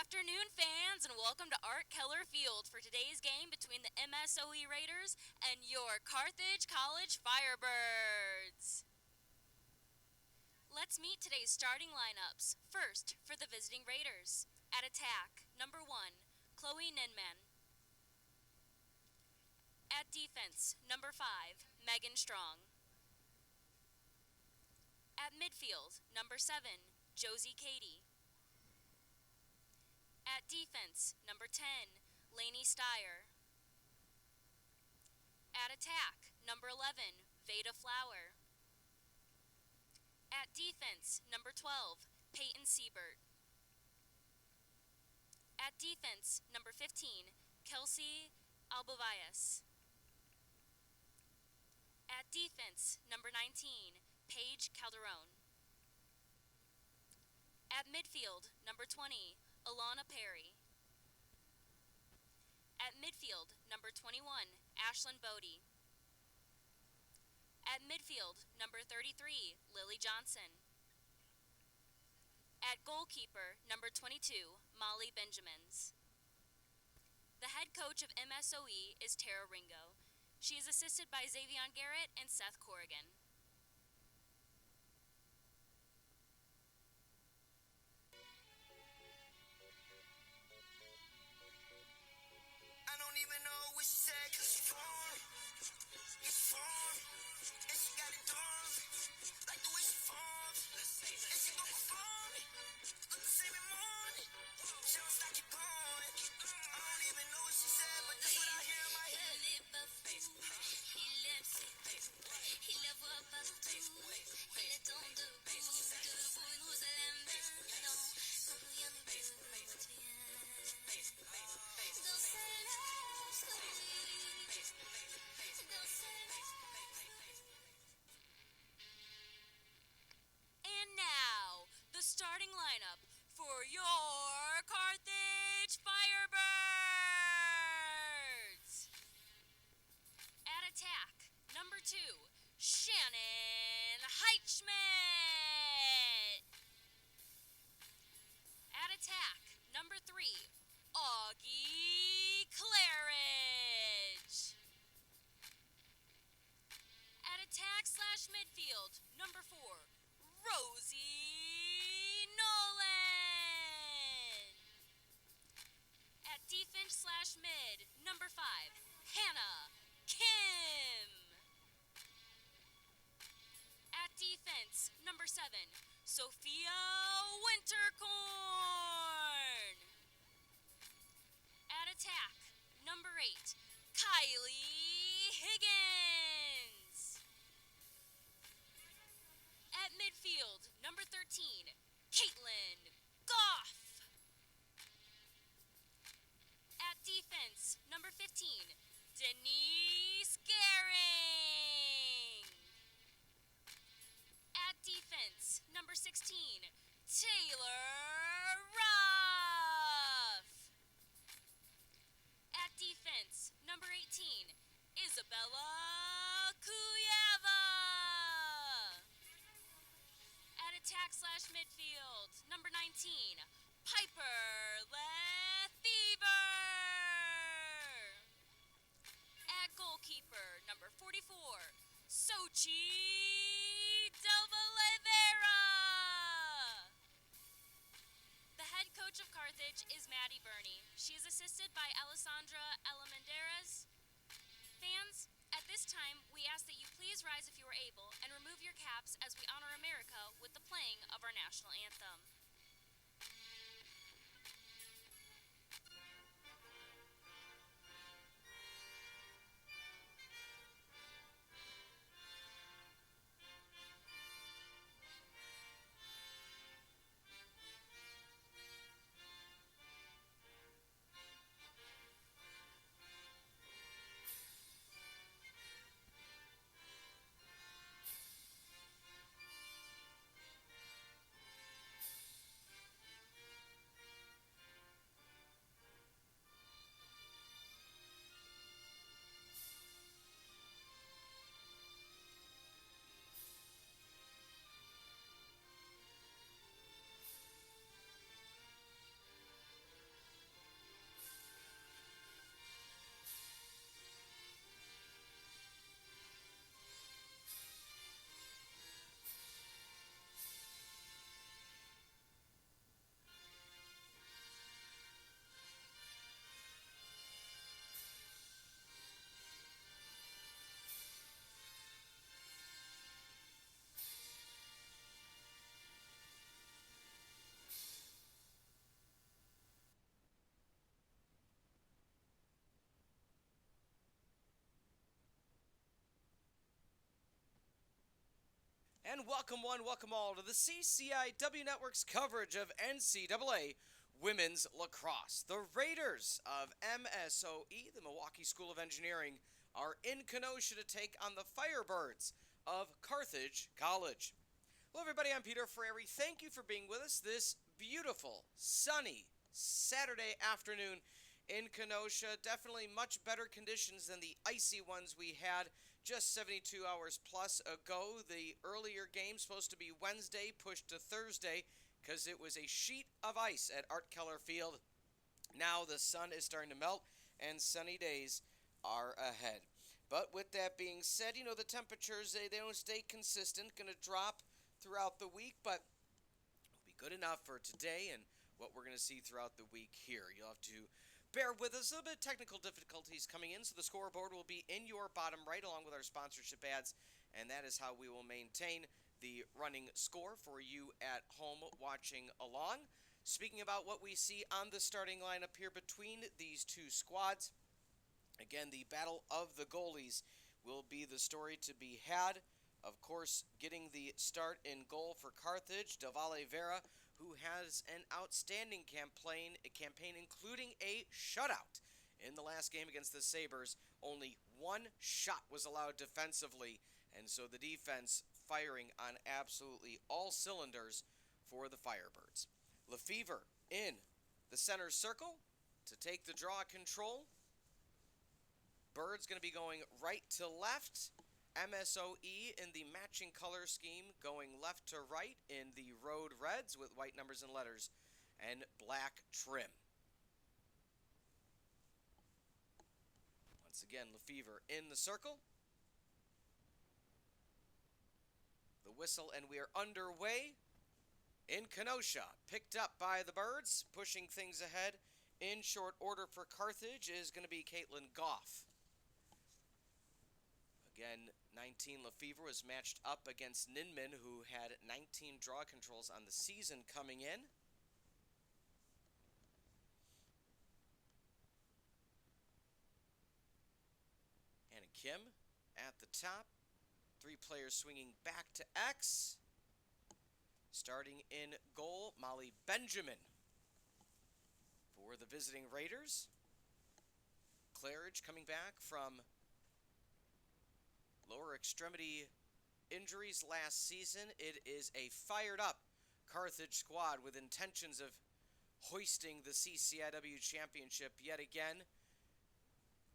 afternoon, fans, and welcome to Art Keller Field for today's game between the MSOE Raiders and your Carthage College Firebirds. Let's meet today's starting lineups. First, for the visiting Raiders. At attack, number 1, Chloe Ninman. At defense, number 5, Megan Strong. At midfield, number 7, Josie Cady. At defense, number 10, Lainey Steyer. At attack, number 11, Veda Flower. At defense, number 12, Peyton Siebert. At defense, number 15, Kelsey Albavias. At defense, number 19, Paige Calderon. At midfield, number 20, Alana Perry. At midfield, number 21, Ashlyn Bodie. At midfield, number 33, Lily Johnson. At goalkeeper, number 22, Molly Benjamins. The head coach of MSOE is Tara Ringo. She is assisted by Xavion Garrett and Seth Corrigan. I don't even know what she said, cause she phone. It's phone. And she got it done. Like the way she forms. And she gon' perform it. Look the same in morning. She don't stop, keep going. I don't even know what she said, but that's what I hear in my head. And now, the starting lineup for your Carthage Firebirds. At attack, number 2, Shannon Heitschmidt. At attack, number 3, Augie Claridge. At attack/midfield, number 4, Rosie Nolan. At defense/mid, number 5, Hannah Kim. At defense, number 7, Sophia Winterkorn. At attack, number 8, Kylie Higgins. At midfield, number 13, Caitlin Goff. At defense, number 15, Denise Gehring. At defense, number 16, Taylor Ruff. At defense, number 18, Isabella Kuyava. At attack/midfield, number 19, Piper Lefevre. At goalkeeper, number 44, Sochi Delvalevera. The head coach of Carthage is Maddie Burney. She is assisted by Alessandra Alamanderas. Fans, at this time, we ask that you please rise if you are able and remove your caps as we honor America with the playing of our national anthem. And welcome one, welcome all to the CCIW Network's coverage of NCAA Women's Lacrosse. The Raiders of MSOE, the Milwaukee School of Engineering, are in Kenosha to take on the Firebirds of Carthage College. Hello everybody, I'm Peter Ferreri. Thank you for being with us this beautiful, sunny Saturday afternoon in Kenosha. Definitely much better conditions than the icy ones we had just 72 hours plus ago. The earlier game supposed to be Wednesday, pushed to Thursday because it was a sheet of ice at Art Keller Field. Now the sun is starting to melt and sunny days are ahead. But with that being said, the temperatures, they don't stay consistent, going to drop throughout the week, but will be good enough for today and what we're going to see throughout the week here. You'll have to bear with us. A little bit of technical difficulties coming in, so the scoreboard will be in your bottom right along with our sponsorship ads, and that is how we will maintain the running score for you at home watching along. Speaking about what we see on the starting lineup here between these two squads, again, the battle of the goalies will be the story to be had. Of course, getting the start in goal for Carthage, Davale Vera, who has an outstanding campaign, including a shutout. In the last game against the Sabres, only one shot was allowed defensively, and so the defense firing on absolutely all cylinders for the Firebirds. Lefevre in the center circle to take the draw control. Birds going to be going right to left. MSOE in the matching color scheme, going left to right in the road reds with white numbers and letters and black trim. Once again, Lefevre in the circle. The whistle, and we are underway in Kenosha. Picked up by the Birds, pushing things ahead in short order for Carthage is going to be Caitlin Goff. Again, 19 Lefevre was matched up against Ninman, who had 19 draw controls on the season coming in. Anna Kim at the top. Three players swinging back to X. Starting in goal, Molly Benjamin for the visiting Raiders. Claridge coming back from lower extremity injuries last season. It is a fired up Carthage squad with intentions of hoisting the CCIW championship yet again.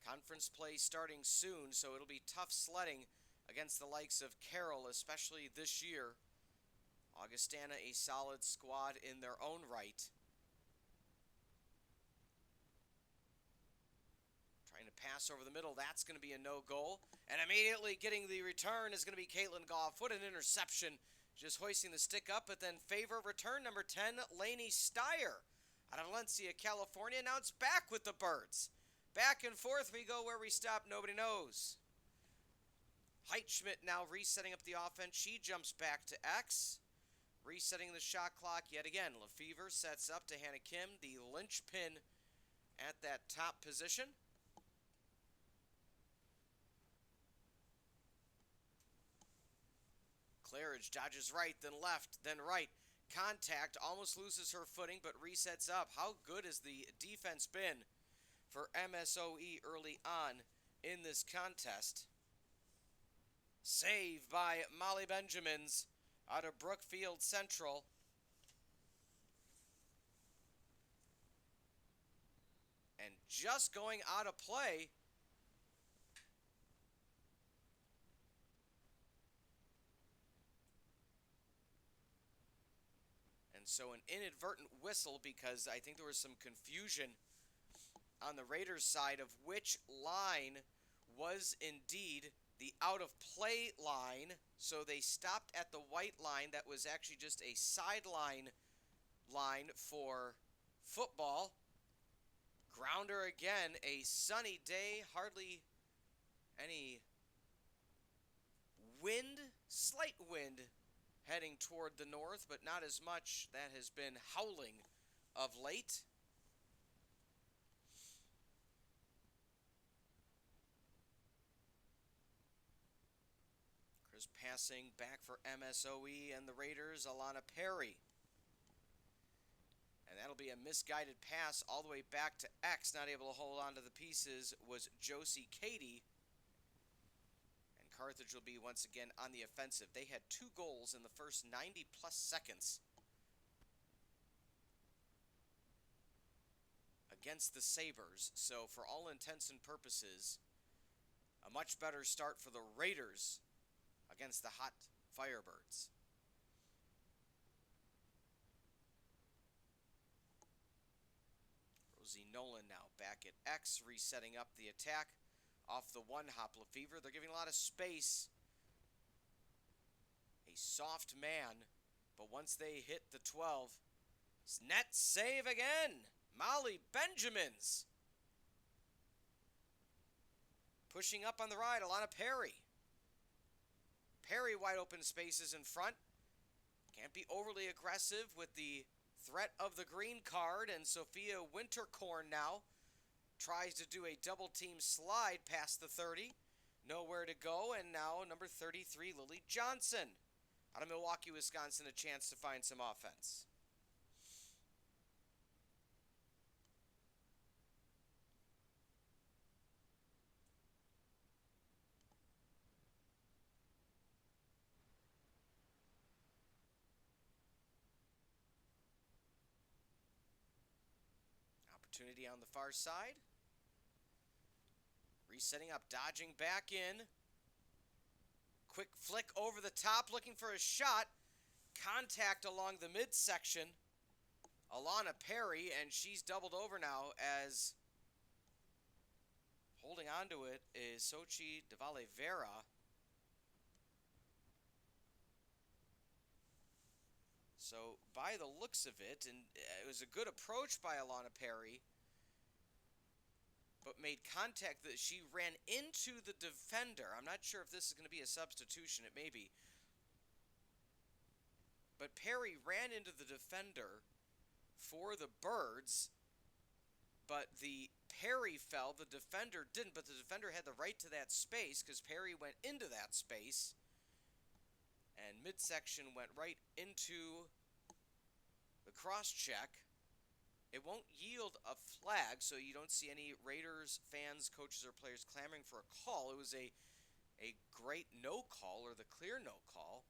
Conference play starting soon, so it'll be tough sledding against the likes of Carroll, especially this year. Augustana, a solid squad in their own right. Pass over the middle, that's going to be a no-goal. And immediately getting the return is going to be Caitlin Goff. What an interception. Just hoisting the stick up, but then favor return number 10, Lainey Steyer out of Valencia, California. Now it's back with the Birds. Back and forth we go. Where we stop, nobody knows. Heitschmidt now resetting up the offense. She jumps back to X. Resetting the shot clock yet again. Lefevre sets up to Hannah Kim, the linchpin at that top position. Claridge dodges right, then left, then right. Contact, almost loses her footing, but resets up. How good has the defense been for MSOE early on in this contest? Save by Molly Benjamins out of Brookfield Central. And just going out of play. And so an inadvertent whistle, because I think there was some confusion on the Raiders' side of which line was indeed the out-of-play line. So they stopped at the white line that was actually just a sideline line for football. Grounder again, a sunny day, hardly any wind, slight wind heading toward the north, but not as much. That has been howling of late. Chris passing back for MSOE and the Raiders, Alana Perry. And that'll be a misguided pass all the way back to X. Not able to hold on to the pieces was Josie Cady. And Carthage will be once again on the offensive. They had 2 goals in the first 90-plus seconds against the Sabres. So for all intents and purposes, a much better start for the Raiders against the hot Firebirds. Rosie Nolan now back at X, resetting up the attack off the one hop Lefevre. They're giving a lot of space. A soft man, but once they hit the 12, net save again. Molly Benjamins pushing up on the right. Alana Perry. Perry wide open spaces in front. Can't be overly aggressive with the threat of the green card, and Sophia Winterkorn now tries to do a double team slide past the 30. Nowhere to go, and now number 33, Lily Johnson, out of Milwaukee, Wisconsin, a chance to find some offense. Opportunity on the far side. Resetting up, dodging back in. Quick flick over the top, looking for a shot. Contact along the midsection. Alana Perry, and she's doubled over now as holding onto it is Sochi de Valevera. So by the looks of it, and it was a good approach by Alana Perry, but made contact that she ran into the defender. I'm not sure if this is going to be a substitution. It may be. But Perry ran into the defender for the Birds, but the Perry fell. The defender didn't, but the defender had the right to that space because Perry went into that space. And midsection went right into the cross check. It won't yield a flag, so you don't see any Raiders fans, coaches, or players clamoring for a call. It was a great no call, or the clear no call.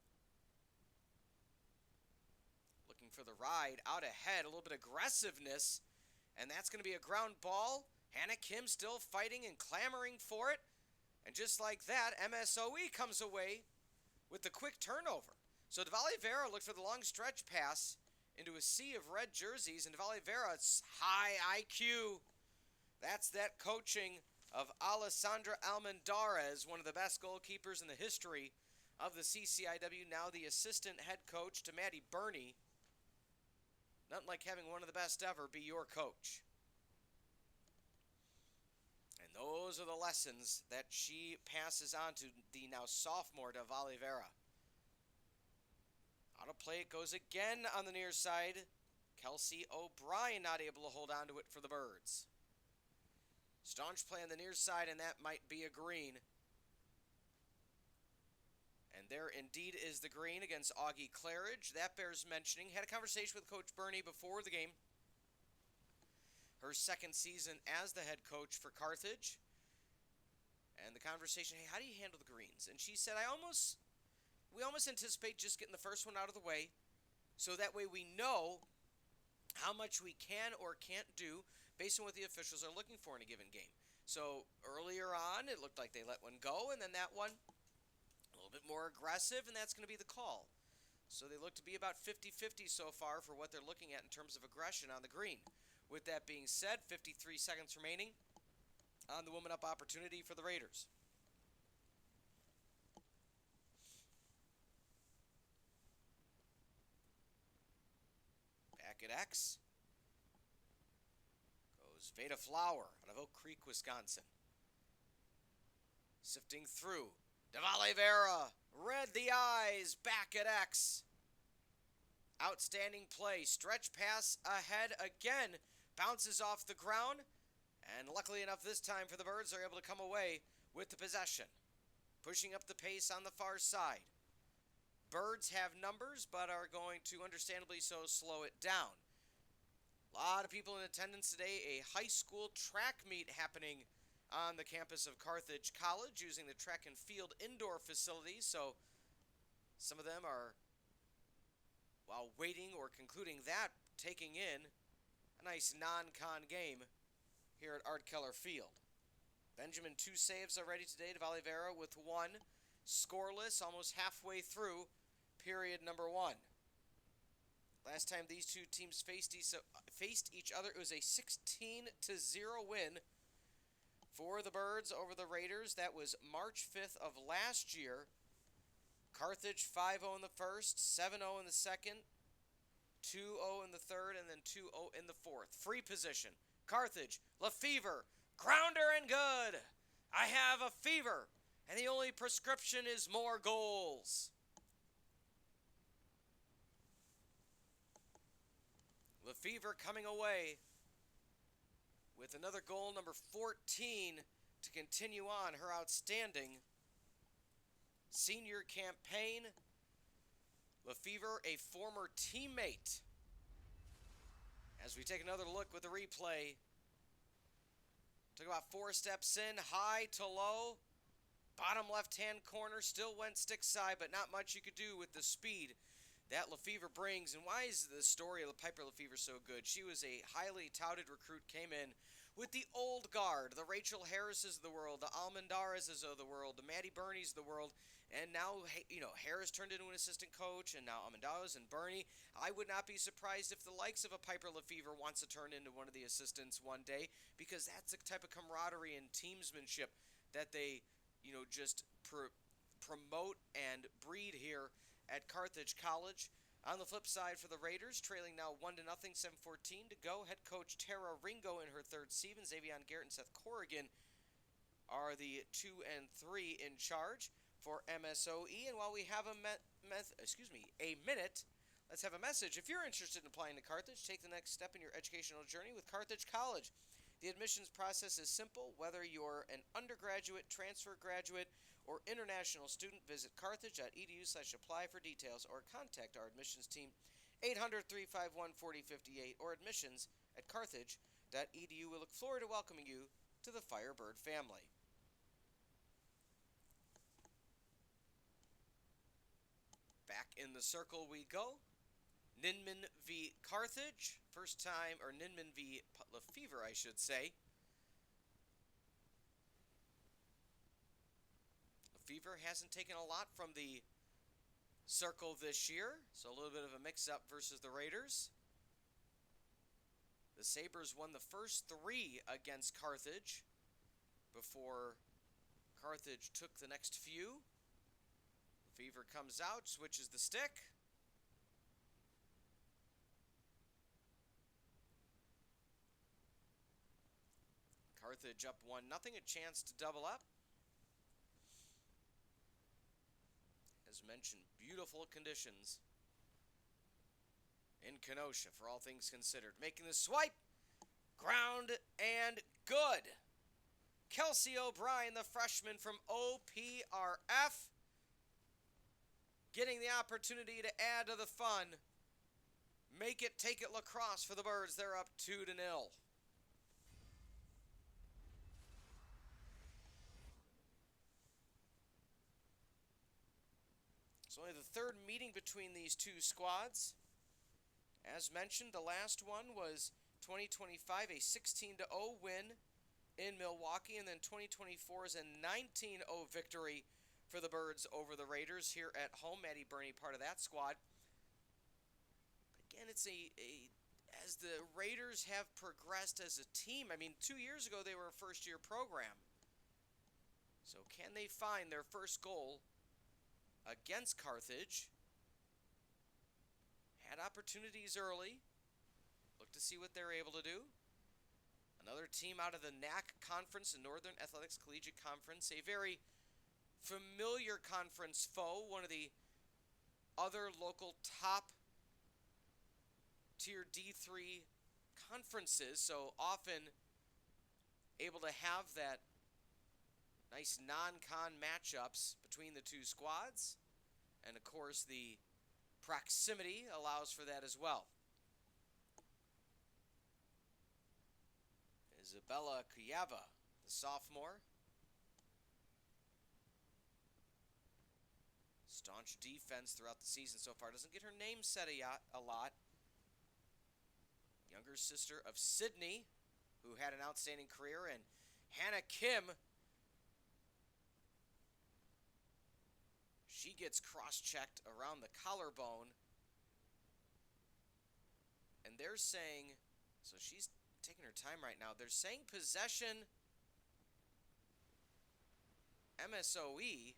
Looking for the ride out ahead, a little bit of aggressiveness, and that's going to be a ground ball. Hannah Kim still fighting and clamoring for it. And just like that, MSOE comes away with the quick turnover. So de Valevera looked for the long stretch pass into a sea of red jerseys, and de Valevera's high IQ. That's that coaching of Alessandra Almendarez, one of the best goalkeepers in the history of the CCIW, now the assistant head coach to Maddie Burney. Nothing like having one of the best ever be your coach. And those are the lessons that she passes on to the now sophomore de Valevera. Out of play it goes again on the near side. Kelsey O'Brien not able to hold on to it for the Birds. Staunch play on the near side, and that might be a green. And there indeed is the green against Augie Claridge. That bears mentioning. Had a conversation with Coach Burney before the game. Her second season as the head coach for Carthage. And the conversation, hey, how do you handle the greens? And she said, we almost anticipate just getting the first one out of the way, so that way we know how much we can or can't do based on what the officials are looking for in a given game. So earlier on, it looked like they let one go, and then that one a little bit more aggressive, and that's going to be the call. So they look to be about 50-50 so far for what they're looking at in terms of aggression on the green. With that being said, 53 seconds remaining on the woman up opportunity for the Raiders. Back at X goes Veda Flower out of Oak Creek, Wisconsin. Sifting through. de Valevera, red the eyes, back at X. Outstanding play. Stretch pass ahead again. Bounces off the ground. And luckily enough this time for the Birds, they're able to come away with the possession. Pushing up the pace on the far side. Birds have numbers, but are going to understandably so slow it down. A lot of people in attendance today. A high school track meet happening on the campus of Carthage College using the track and field indoor facilities. So some of them are, while waiting or concluding that, taking in a nice non-con game here at Art Keller Field. Benjamin, 2 saves already today to Valivera with 1. Scoreless almost halfway through period number 1. Last time these two teams faced each other, it was a 16-0 win for the Birds over the Raiders. That was March 5th of last year. Carthage 5-0 in the first, 7-0 in the second, 2-0 in the third, and then 2-0 in the fourth. Free position. Carthage, Lefevre, grounder and good. I have a fever, and the only prescription is more goals. Lefevre coming away with another goal, number 14, to continue on her outstanding senior campaign. Lefevre, a former teammate. As we take another look with the replay, took about 4 steps in, high to low, bottom left-hand corner, still went stick side, but not much you could do with the speed that Lefevre brings. And why is the story of Piper Lefevre so good? She was a highly touted recruit, came in with the old guard, the Rachel Harrises of the world, the Almendares of the world, the Maddie Bernies of the world, and now, Harris turned into an assistant coach, and now Almendares and Bernie. I would not be surprised if the likes of a Piper Lefevre wants to turn into one of the assistants one day, because that's the type of camaraderie and teamsmanship that they, just promote and breed here at Carthage College. On the flip side for the Raiders, trailing now 1-0, 7:14 to go. Head coach Tara Ringo in her third season. Xavion Garrett and Seth Corrigan are the 2 and 3 in charge for MSOE. And while we have a minute, let's have a message. If you're interested in applying to Carthage, take the next step in your educational journey with Carthage College. The admissions process is simple. Whether you're an undergraduate, transfer graduate, or international student, visit carthage.edu/apply for details or contact our admissions team 800-351-4058 or admissions@carthage.edu. We look forward to welcoming you to the Firebird family. Back in the circle we go. Ninman v. Carthage. First time, or Ninman v. Lefevre, I should say. Lefevre hasn't taken a lot from the circle this year, so a little bit of a mix-up versus the Raiders. The Sabres won the first 3 against Carthage before Carthage took the next few. Lefevre comes out, switches the stick. Carthage up 1-0, a chance to double up. As mentioned, beautiful conditions in Kenosha for all things considered. Making the swipe, ground and good. Kelsey O'Brien, the freshman from OPRF, getting the opportunity to add to the fun. Make it, take it Lacrosse for the Birds. They're up 2-0. It's only the third meeting between these two squads. As mentioned, the last one was 2025, a 16-0 win in Milwaukee, and then 2024 is a 19-0 victory for the Birds over the Raiders here at home. Maddie Bernie, part of that squad. Again, it's as the Raiders have progressed as a team. 2 years ago they were a first-year program. So can they find their first goal against Carthage? Had opportunities early. Look to see what they're able to do. Another team out of the NAC Conference, the Northern Athletics Collegiate Conference, a very familiar conference foe, one of the other local top tier D3 conferences, so often able to have that nice non-con matchups between the two squads. And of course, the proximity allows for that as well. Isabella Kuyava, the sophomore. Staunch defense throughout the season so far. Doesn't get her name said a lot. Younger sister of Sydney, who had an outstanding career, and Hannah Kim. She gets cross-checked around the collarbone. And they're saying, so she's taking her time right now. They're saying possession MSOE.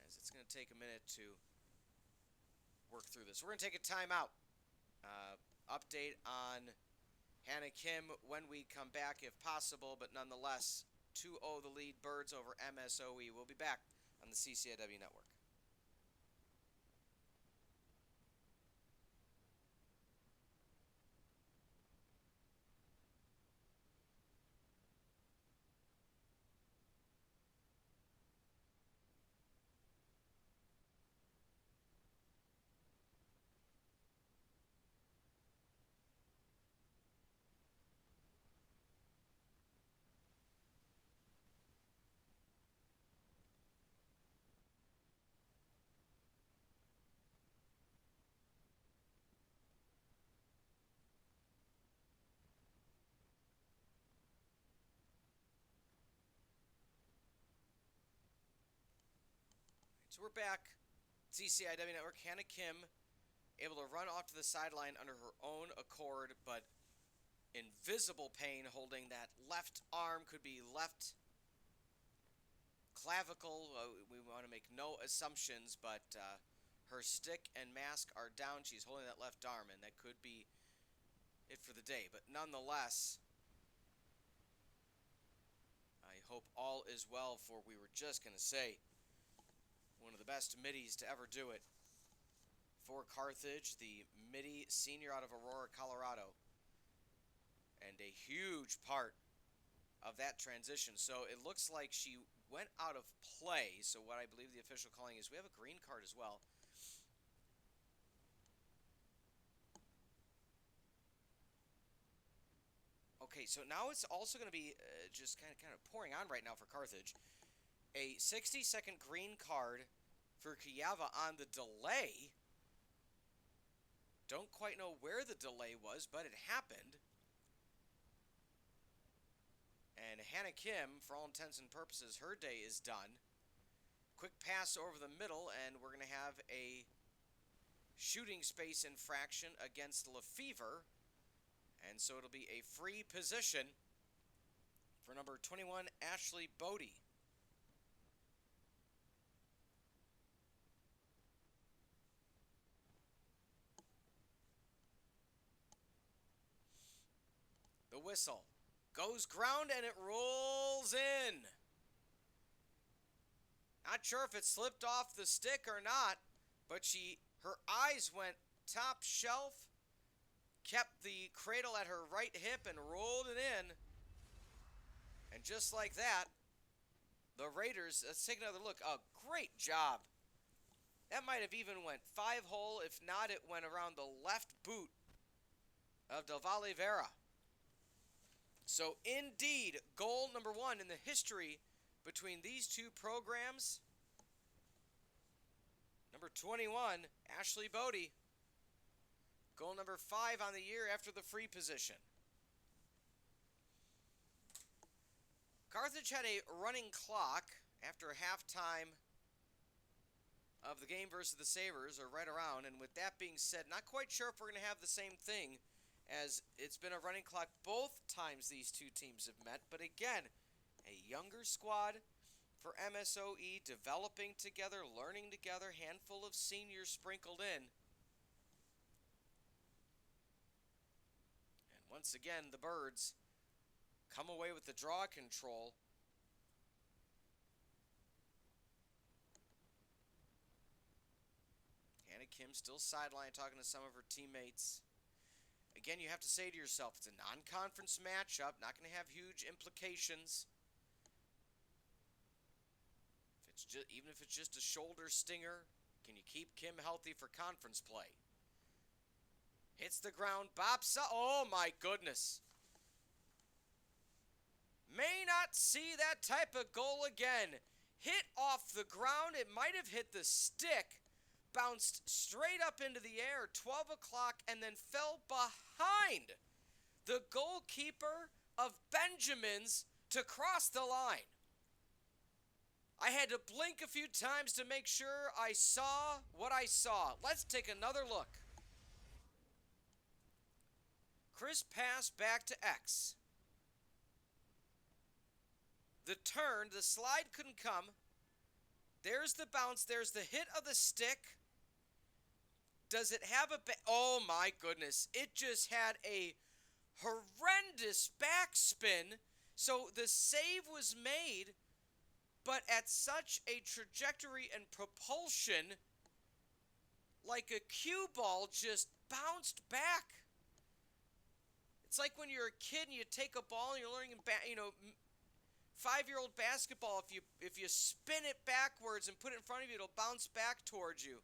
As it's going to take a minute to work through this. We're going to take a timeout. Update on Hannah Kim when we come back if possible, but nonetheless, 2-0 the lead, Birds over MSOE. We'll be back on the CCIW Network. So we're back. CCIW Network. Hannah Kim able to run off to the sideline under her own accord, but in visible pain, holding that left arm, could be left clavicle. We want to make no assumptions, but her stick and mask are down. She's holding that left arm, and that could be it for the day. But nonetheless, I hope all is well, for we were just going to say, one of the best middies to ever do it for Carthage, the middie senior out of Aurora, Colorado, and a huge part of that transition. So it looks like she went out of play, so what I believe the official calling is we have a green card as well. Okay, so now it's also going to be just kind of pouring on right now for Carthage. A 60-second green card for Kuyava on the delay. Don't quite know where the delay was, but it happened. And Hannah Kim, for all intents and purposes, her day is done. Quick pass over the middle, and we're going to have a shooting space infraction against Lefevre. And so it'll be a free position for number 21, Ashley Bodie. The whistle goes ground and it rolls in. Not sure if it slipped off the stick or not, but her eyes went top shelf, kept the cradle at her right hip and rolled it in. And just like that, the Raiders, let's take another look. A great job. That might have even went 5-hole. If not, it went around the left boot of Del Valle Vera. So indeed, goal number 1 in the history between these two programs. Number 21, Ashley Bodie. Goal number 5 on the year after the free position. Carthage had a running clock after halftime of the game versus the Sabres, or right around. And with that being said, not quite sure if we're going to have the same thing, as it's been a running clock both times these two teams have met. But again, a younger squad for MSOE, developing together, learning together, handful of seniors sprinkled in. And once again, the Birds come away with the draw control. Hannah Kim still sideline talking to some of her teammates. Again, you have to say to yourself, it's a non-conference matchup, not going to have huge implications. Even if it's just a shoulder stinger, can you keep Kim healthy for conference play? Hits the ground, bops up. Oh my goodness. May not see that type of goal again. Hit off the ground. It might have hit the stick. Bounced straight up into the air, 12 o'clock, and then fell behind the goalkeeper of Benjamin's to cross the line. I had to blink a few times to make sure I saw what I saw. Let's take another look. Chris pass back to X. The turn, the slide couldn't come. There's the bounce, there's the hit of the stick. Does it have a oh my goodness, it just had a horrendous backspin. So the save was made, but at such a trajectory and propulsion, like a cue ball just bounced back. It's like when you're a kid and you take a ball and you're learning, 5-year-old basketball. If you spin it backwards and put it in front of you, it'll bounce back towards you.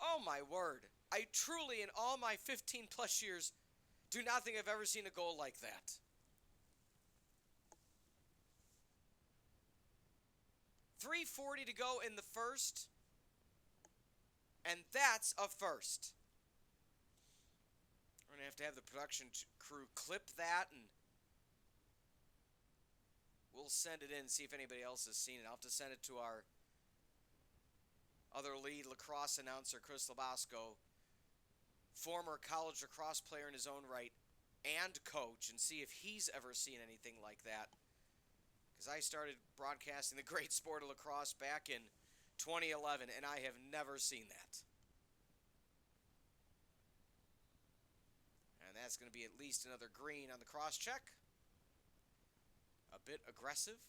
Oh my word. I truly, in all my 15 plus years, do not think I've ever seen a goal like that. .340 to go in the first, and that's a first. We're going to have the production crew clip that, and we'll send it in and see if anybody else has seen it. I'll have to send it to our other lead lacrosse announcer, Chris Labasco, former college lacrosse player in his own right and coach, and see if he's ever seen anything like that. Because I started broadcasting the great sport of lacrosse back in 2011, and I have never seen that. And that's going to be at least another green on the cross check. A bit aggressive.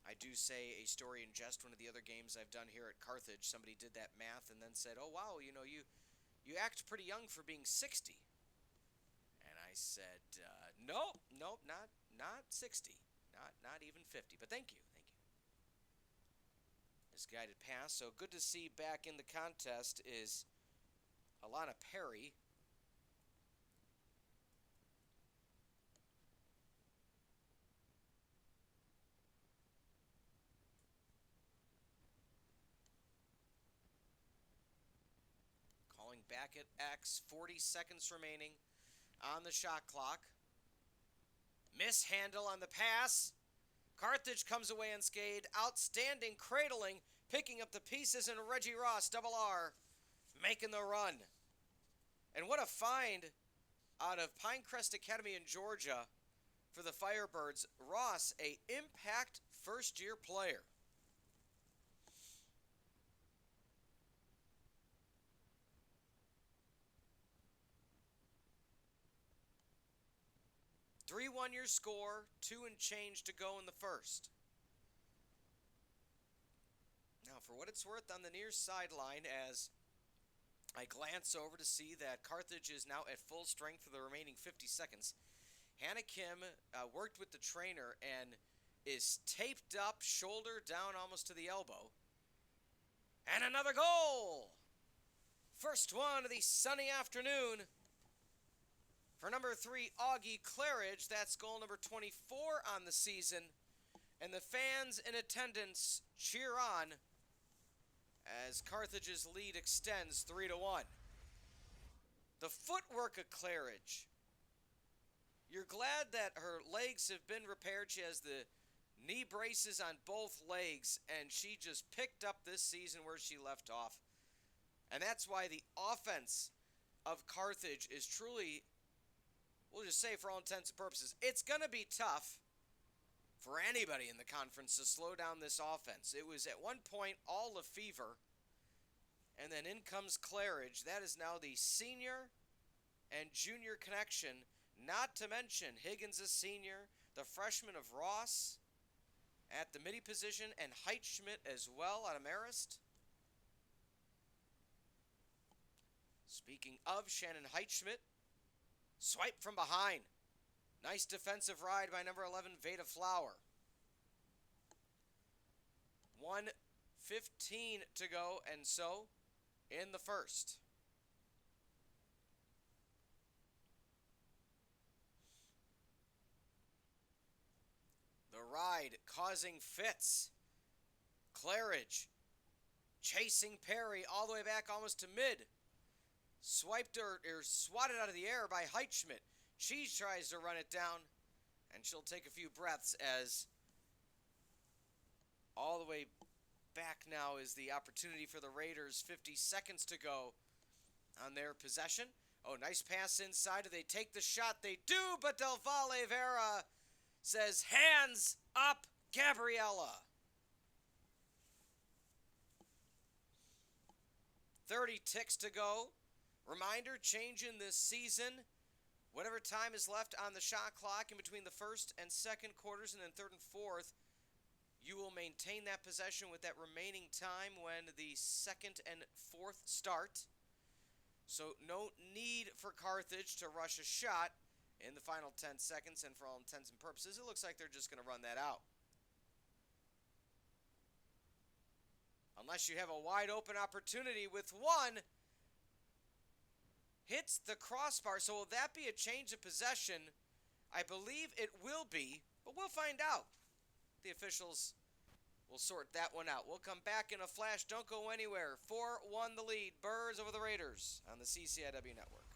I do say a story in jest. One of the other games I've done here at Carthage, somebody did that math and then said, oh, wow, you act pretty young for being 60. And I said, nope, not 60. Not even 50. But thank you. This guided pass. So good to see back in the contest is Alana Perry. Back at X, 40 seconds remaining on the shot clock. Mishandle on the pass. Carthage comes away unscathed. Outstanding cradling, picking up the pieces, and Reggie Ross, double R, making the run. And what a find out of Pinecrest Academy in Georgia for the Firebirds. Ross, a impact first-year player. 3-1 your score, 2 and change to go in the first. Now, for what it's worth on the near sideline, as I glance over to see that Carthage is now at full strength for the remaining 50 seconds, Hannah Kim worked with the trainer and is taped up, shoulder down almost to the elbow. And another goal! First one of the sunny afternoon. For number 3, Augie Claridge, that's goal number 24 on the season. And the fans in attendance cheer on as Carthage's lead extends 3-1. The footwork of Claridge. You're glad that her legs have been repaired. She has the knee braces on both legs, and she just picked up this season where she left off. And that's why the offense of Carthage is truly, we'll just say for all intents and purposes, it's going to be tough for anybody in the conference to slow down this offense. It was at one point all Lefevre, and then in comes Claridge. That is now the senior and junior connection, not to mention Higgins, a senior, the freshman of Ross at the midi position, and Heitschmidt as well out of Marist. Speaking of Shannon Heitschmidt, swipe from behind. Nice defensive ride by number 11, Veda Flower. 1:15 to go, and so in the first. The ride causing fits. Claridge chasing Perry all the way back almost to mid. Swiped or swatted out of the air by Heitschmidt. She tries to run it down, and she'll take a few breaths as all the way back now is the opportunity for the Raiders. 50 seconds to go on their possession. Oh, nice pass inside. Do they take the shot? They do, but Del Valle Vera says, hands up, Gabriella. 30 ticks to go. Reminder, change in this season. Whatever time is left on the shot clock in between the first and second quarters and then third and fourth, you will maintain that possession with that remaining time when the second and fourth start. So no need for Carthage to rush a shot in the final 10 seconds, and for all intents and purposes, it looks like they're just going to run that out. Unless you have a wide open opportunity with one. Hits the crossbar, so will that be a change of possession? I believe it will be, but we'll find out. The officials will sort that one out. We'll come back in a flash. Don't go anywhere. 4-1 the lead. Birds over the Raiders on the CCIW Network.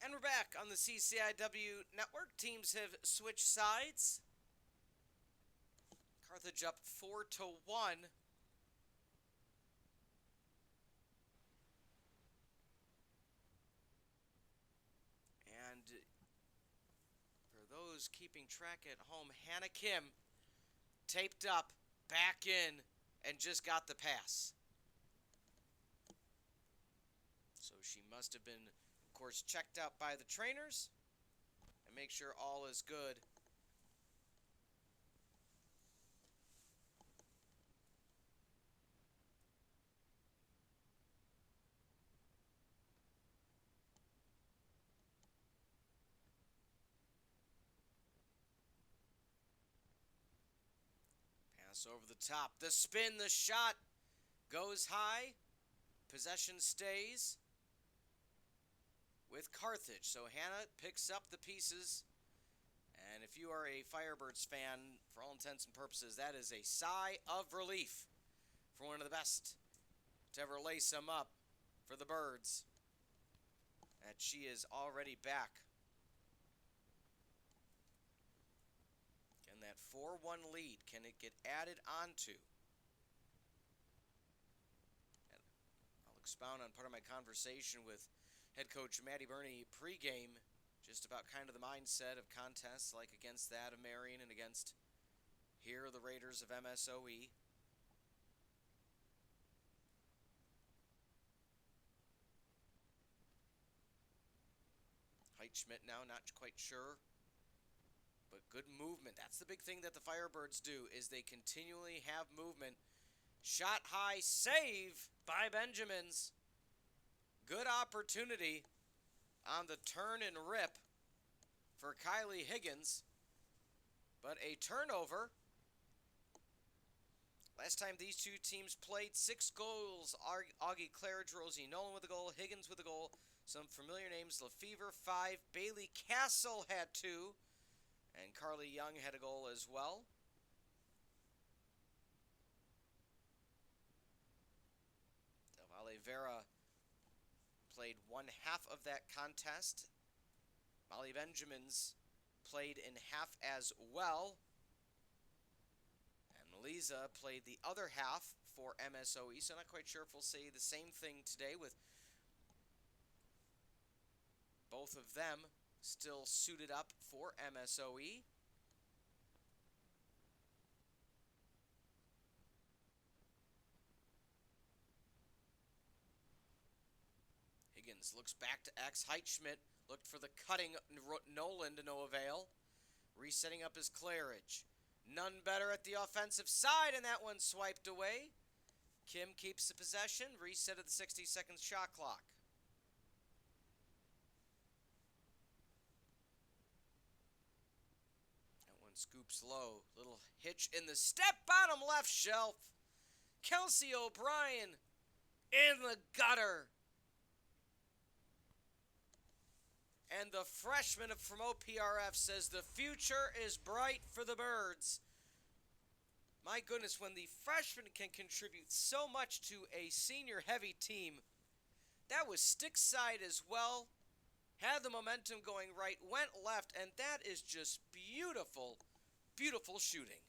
And we're back on the CCIW Network. Teams have switched sides. Carthage up 4-1. And for those keeping track at home, Hannah Kim taped up, back in, and just got the pass. So she must have been, of course, checked out by the trainers and make sure all is good. Pass over the top, the spin, the shot. goes high. Possession stays with Carthage. So Hannah picks up the pieces. And if you are a Firebirds fan, for all intents and purposes, that is a sigh of relief for one of the best to ever lace them up for the Birds. That she is already back. Can that 4-1 lead, can it get added onto? I'll expound on part of my conversation with head coach Maddie Burney pregame, just about kind of the mindset of contests like against that of Marion and against here the Raiders of MSOE. Schmidt now, not quite sure, but good movement. That's the big thing that the Firebirds do, is they continually have movement. Shot high, save by Benjamins. Good opportunity on the turn and rip for Kylie Higgins, but a turnover. Last time these two teams played, 6 goals. Augie Claridge, Rosie Nolan with a goal, Higgins with a goal. Some familiar names: Lefevre 5, Bailey Castle had 2, and Carly Young had a goal as well. Del Vera played one half of that contest. Molly Benjamins played in half as well. And Melisa played the other half for MSOE, so not quite sure if we'll say the same thing today with both of them still suited up for MSOE. Higgins looks back to X. Heitschmidt looked for the cutting Nolan to no avail. Resetting up his Claridge. None better at the offensive side, and that one swiped away. Kim keeps the possession. Reset of the 60-second shot clock. Scoops low. Little hitch in the step, bottom left shelf. Kelsey O'Brien in the gutter. And the freshman from OPRF says the future is bright for the Birds. My goodness, when the freshman can contribute so much to a senior-heavy team, that was stick side as well. Had the momentum going right, went left, and that is just beautiful, beautiful shooting.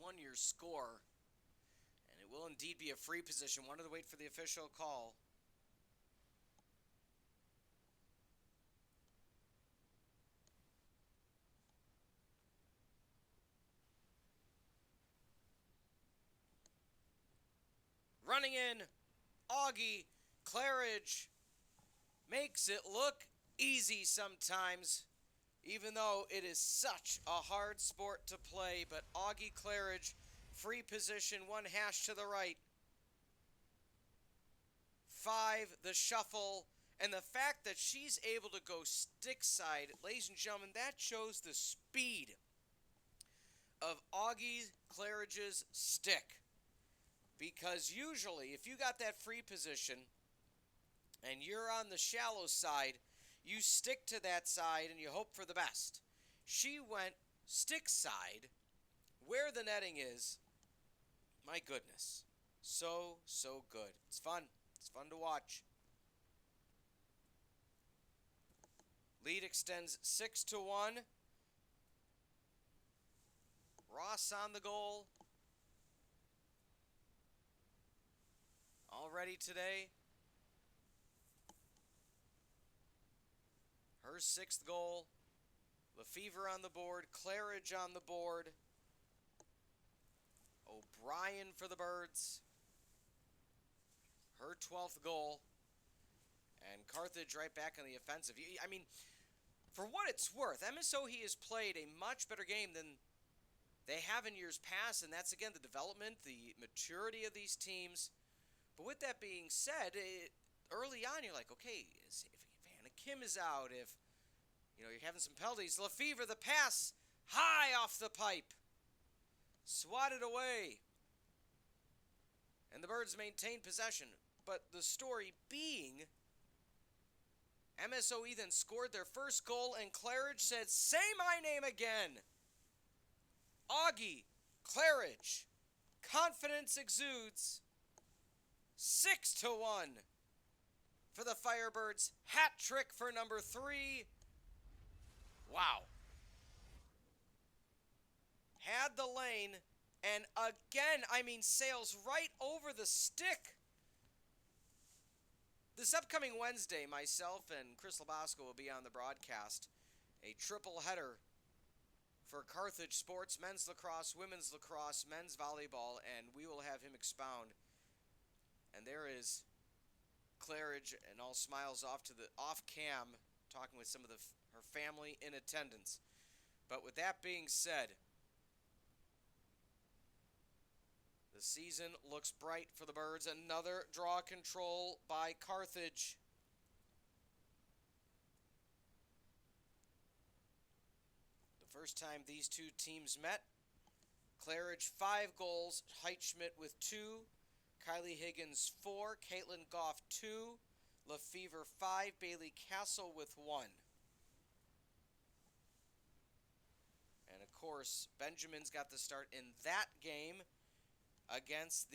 One your score, and it will indeed be a free position. Wanted to wait for the official call. Running in, Augie Claridge makes it look easy sometimes, even though it is such a hard sport to play. But Augie Claridge, free position, one hash to the right. 5, the shuffle, and the fact that she's able to go stick side, ladies and gentlemen, that shows the speed of Augie Claridge's stick. Because usually, if you got that free position and you're on the shallow side, you stick to that side and you hope for the best. She went stick side where the netting is. My goodness. So good. It's fun. It's fun to watch. Lead extends 6-1. Ross on the goal. Already today. Her 6th goal. Lefevre on the board. Claridge on the board. O'Brien for the Birds. Her 12th goal. And Carthage right back on the offensive. I mean, for what it's worth, MSOE has played a much better game than they have in years past, and that's, again, the development, the maturity of these teams. But with that being said, early on, you're like, okay, if Vanna Kim is out, if you're having some penalties, Lefevre, the pass, high off the pipe, swatted away, and the Birds maintain possession. But the story being, MSOE then scored their first goal, and Claridge said, say my name again. Augie Claridge. Confidence exudes. 6-1 for the Firebirds. Hat trick for number 3. Wow. Had the lane, and again, sails right over the stick. This upcoming Wednesday, myself and Chris Labasco will be on the broadcast. A triple header for Carthage sports, men's lacrosse, women's lacrosse, men's volleyball, and we will have him expound. And there is Claridge, and all smiles off to the off cam, talking with some of her family in attendance. But with that being said, the season looks bright for the Birds. Another draw control by Carthage. The first time these two teams met, Claridge 5 goals, Heitschmidt with 2, Kylie Higgins 4, Caitlin Goff 2, Lefevre 5, Bailey Castle with 1. And of course, Benjamin's got the start in that game against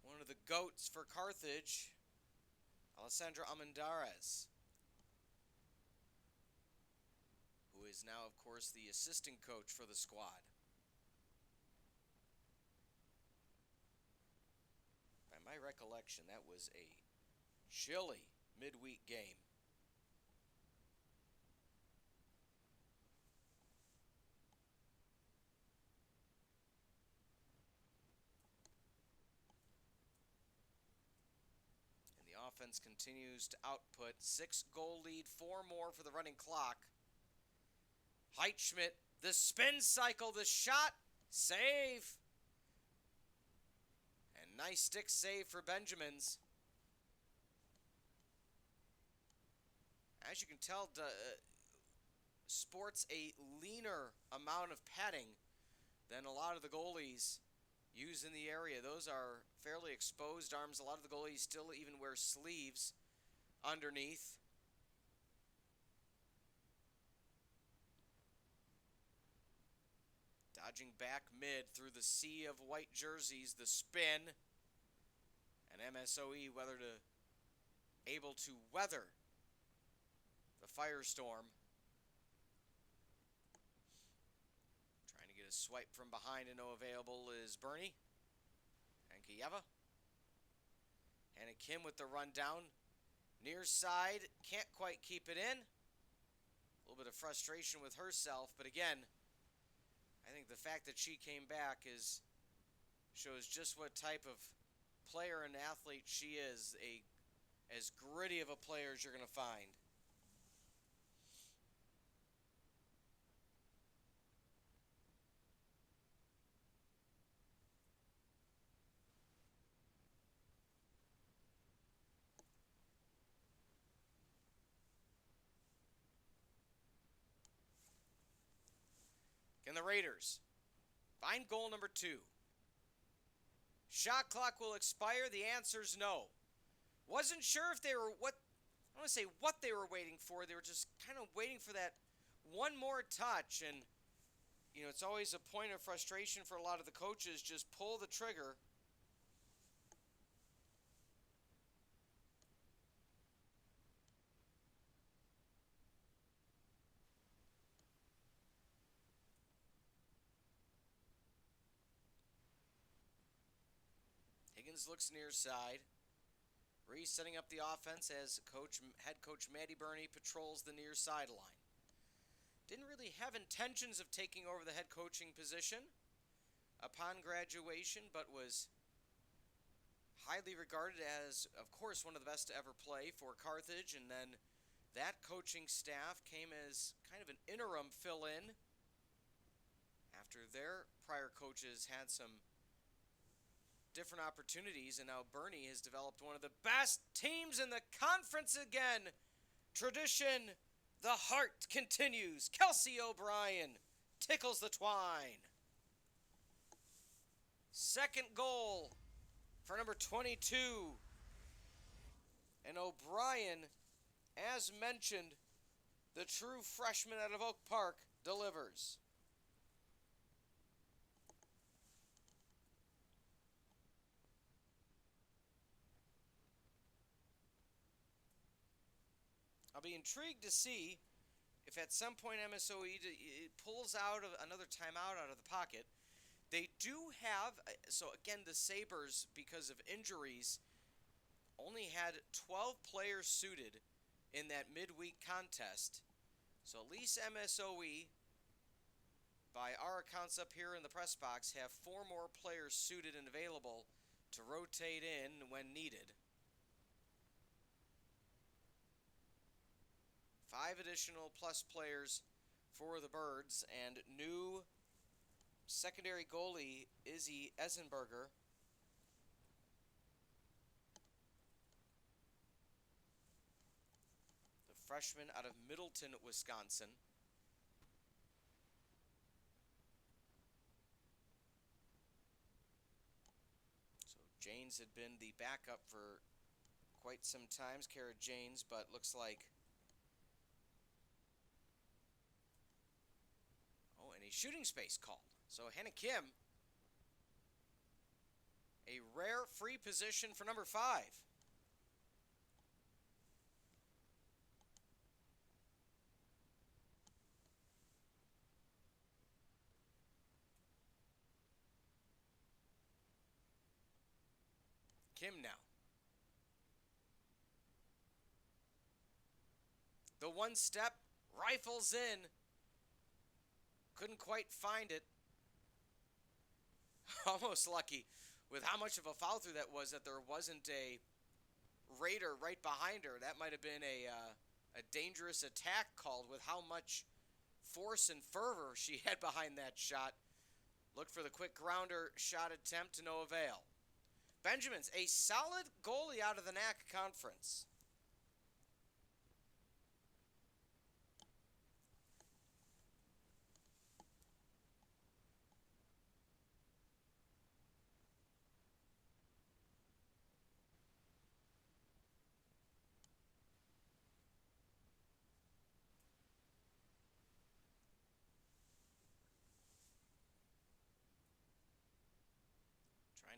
one of the GOATs for Carthage, Alessandra Amendarez, who is now, of course, the assistant coach for the squad. By my recollection, that was a chilly midweek game. Offense continues to output. 6-goal lead, 4 more for the running clock. Heitschmidt, the spin cycle, the shot, save. And nice stick save for Benjamins. As you can tell, sports a leaner amount of padding than a lot of the goalies use in the area. Those are fairly exposed arms. A lot of the goalies still even wear sleeves underneath. Dodging back mid through the sea of white jerseys, the spin. And MSOE able to weather the firestorm. A swipe from behind and no available is Bernie and Kiyeva. Hannah Kim with the run down. Near side, can't quite keep it in. A little bit of frustration with herself, but again, I think the fact that she came back shows just what type of player and athlete she is. As gritty of a player as you're going to find. Can the Raiders find goal number 2? Shot clock will expire. The answer's no. Wasn't sure if they were I don't want to say what they were waiting for. They were just kind of waiting for that one more touch. And, it's always a point of frustration for a lot of the coaches. Just pull the trigger. Higgins looks near side. Reese setting up the offense as head coach Maddie Burney patrols the near sideline. Didn't really have intentions of taking over the head coaching position upon graduation, but was highly regarded as, of course, one of the best to ever play for Carthage. And then that coaching staff came as kind of an interim fill-in after their prior coaches had some different opportunities, and now Burney has developed one of the best teams in the conference again. Tradition, the heart continues. Kelsey O'Brien tickles the twine. Second goal for number 22. And O'Brien, as mentioned, the true freshman out of Oak Park, delivers. I'll be intrigued to see if at some point MSOE pulls out of another timeout out of the pocket. They do have, so again, the Sabres, because of injuries, only had 12 players suited in that midweek contest. So at least MSOE, by our accounts up here in the press box, have 4 more players suited and available to rotate in when needed. 5 additional plus players for the Birds, and new secondary goalie Izzy Eisenberger. The freshman out of Middleton, Wisconsin. So Janes had been the backup for quite some times, Kara Janes, but looks like shooting space called. So Hannah Kim, a rare free position for number 5. Kim now. The one step, rifles in. Couldn't quite find it. Almost lucky with how much of a follow through that was, that there wasn't a Raider right behind her. That might have been a dangerous attack called with how much force and fervor she had behind that shot. Looked for the quick grounder shot attempt to no avail. Benjamin's a solid goalie out of the NAC conference.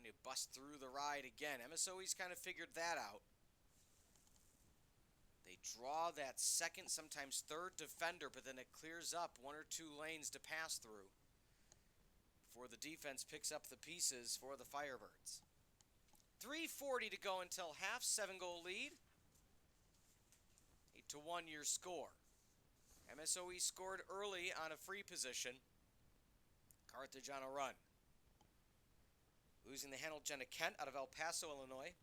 To bust through the ride again. MSOE's kind of figured that out. They draw that second, sometimes third defender, but then it clears up 1 or 2 lanes to pass through before the defense picks up the pieces for the Firebirds. 3:40 to go until half, 7-goal lead. 8-1 your score. MSOE scored early on a free position. Carthage on a run. Losing the handle, Jenna Kent out of El Paso, Illinois.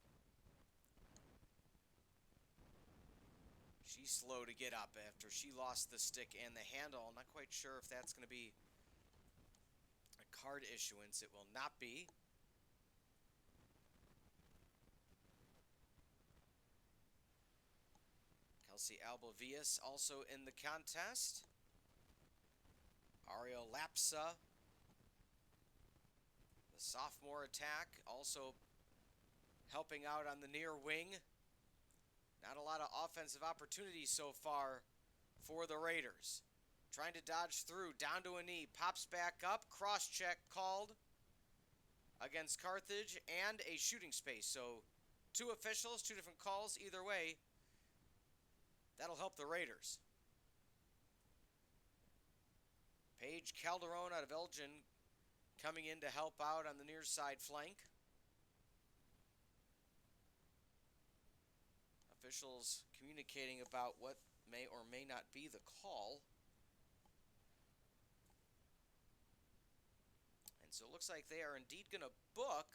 She's slow to get up after she lost the stick and the handle. I'm not quite sure if that's going to be a card issuance. It will not be. Kelsey Albovias also in the contest. Ariel Lapsa, sophomore attack, also helping out on the near wing. Not a lot of offensive opportunities so far for the Raiders. Trying to dodge through, down to a knee, pops back up, cross-check called against Carthage, and a shooting space. So 2 officials, 2 different calls, either way, that'll help the Raiders. Paige Calderon out of Elgin coming in to help out on the near side flank. Officials communicating about what may or may not be the call. And so it looks like they are indeed going to book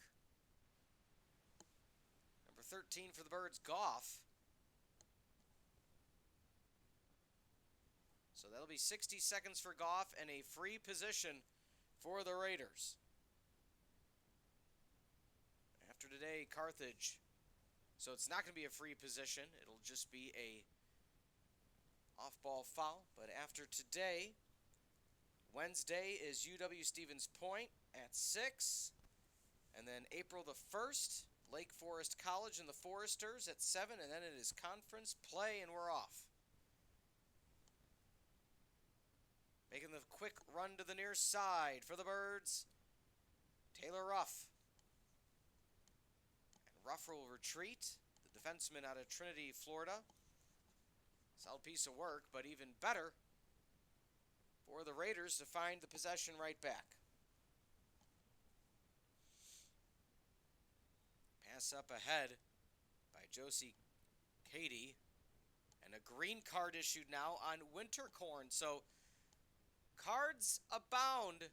number 13 for the Birds, Goff. So that'll be 60 seconds for Goff and a free position for the Raiders. After today, Carthage. So it's not going to be a free position. It'll just be a off-ball foul. But after today, Wednesday is UW Stevens Point at 6. And then April the 1st, Lake Forest College and the Foresters at 7. And then it is conference play, and we're off. Making the quick run to the near side for the Birds, Taylor Ruff. And Ruff will retreat, the defenseman out of Trinity, Florida. Solid piece of work, but even better for the Raiders to find the possession right back. Pass up ahead by Josie Cady. And a green card issued now on Winterkorn. So cards abound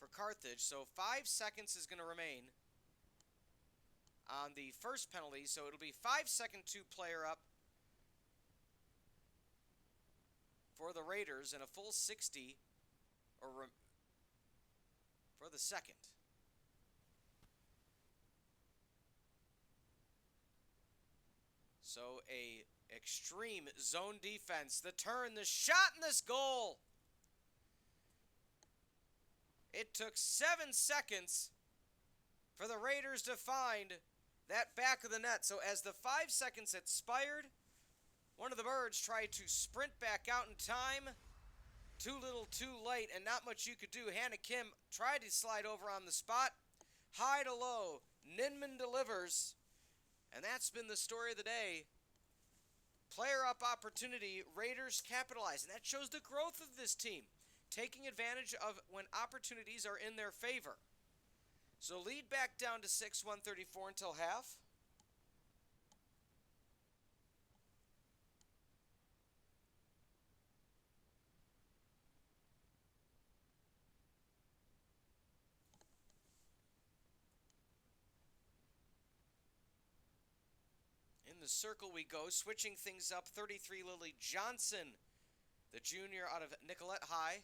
for Carthage. So 5 seconds is going to remain on the first penalty. So it'll be 5-second two-player up for the Raiders and a full 60 for the second. So a extreme zone defense. The turn, the shot, and this goal. It took 7 seconds for the Raiders to find that back of the net. So as the 5 seconds expired, one of the Birds tried to sprint back out in time. Too little, too late, and not much you could do. Hannah Kim tried to slide over on the spot. High to low, Ninman delivers. And that's been the story of the day. Player up opportunity, Raiders capitalize. And that shows the growth of this team, taking advantage of when opportunities are in their favor. So lead back down to 6, 1:34 until half. In the circle we go, switching things up, 33 Lily Johnson, the junior out of Nicollet High.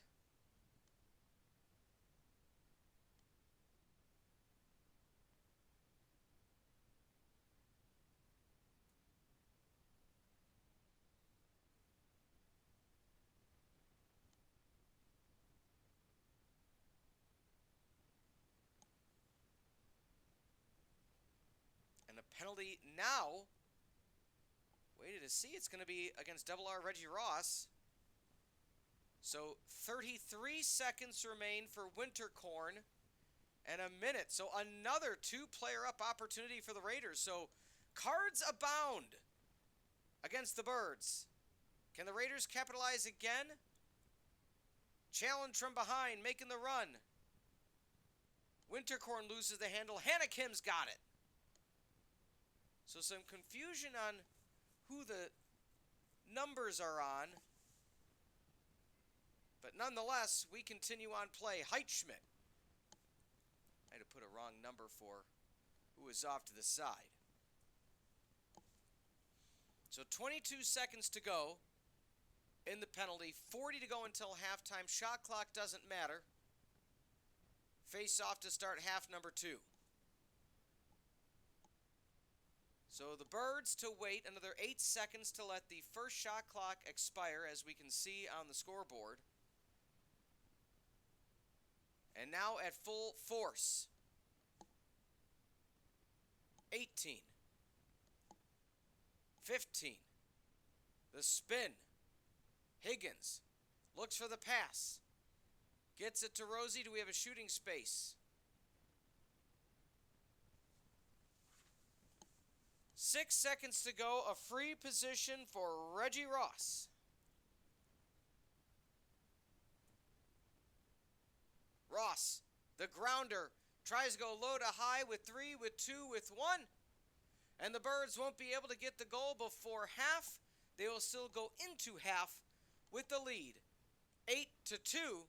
And a penalty now. Waited to see, it's going to be against Double R Reggie Ross. So 33 seconds remain for Winterkorn and a minute. So another two-player up opportunity for the Raiders. So cards abound against the Birds. Can the Raiders capitalize again? Challenge from behind, making the run. Winterkorn loses the handle. Hannah Kim's got it. So some confusion on who the numbers are on. But nonetheless, we continue on play. Heitschmidt. I had to put a wrong number for who is off to the side. So 22 seconds to go in the penalty. 40 to go until halftime. Shot clock doesn't matter. Face off to start half number 2. So the Birds to wait another 8 seconds to let the first shot clock expire, as we can see on the scoreboard. And now at full force. 18. 15. The spin. Higgins looks for the pass. Gets it to Rosie. Do we have a shooting space? 6 seconds to go. A free position for Reggie Ross. Ross, the grounder, Tries to go low to high with 3, with 2, with 1. And the Birds won't be able to get the goal before half. They will still go into half with the lead. 8-2.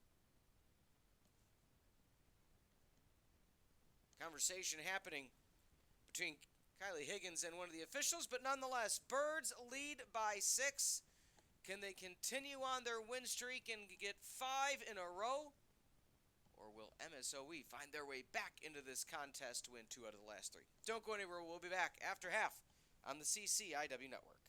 Conversation happening between Kylie Higgins and one of the officials, but nonetheless, Birds lead by 6. Can they continue on their win streak and get 5 in a row? Or will MSOE find their way back into this contest to win 2 out of the last 3? Don't go anywhere. We'll be back after half on the CCIW Network.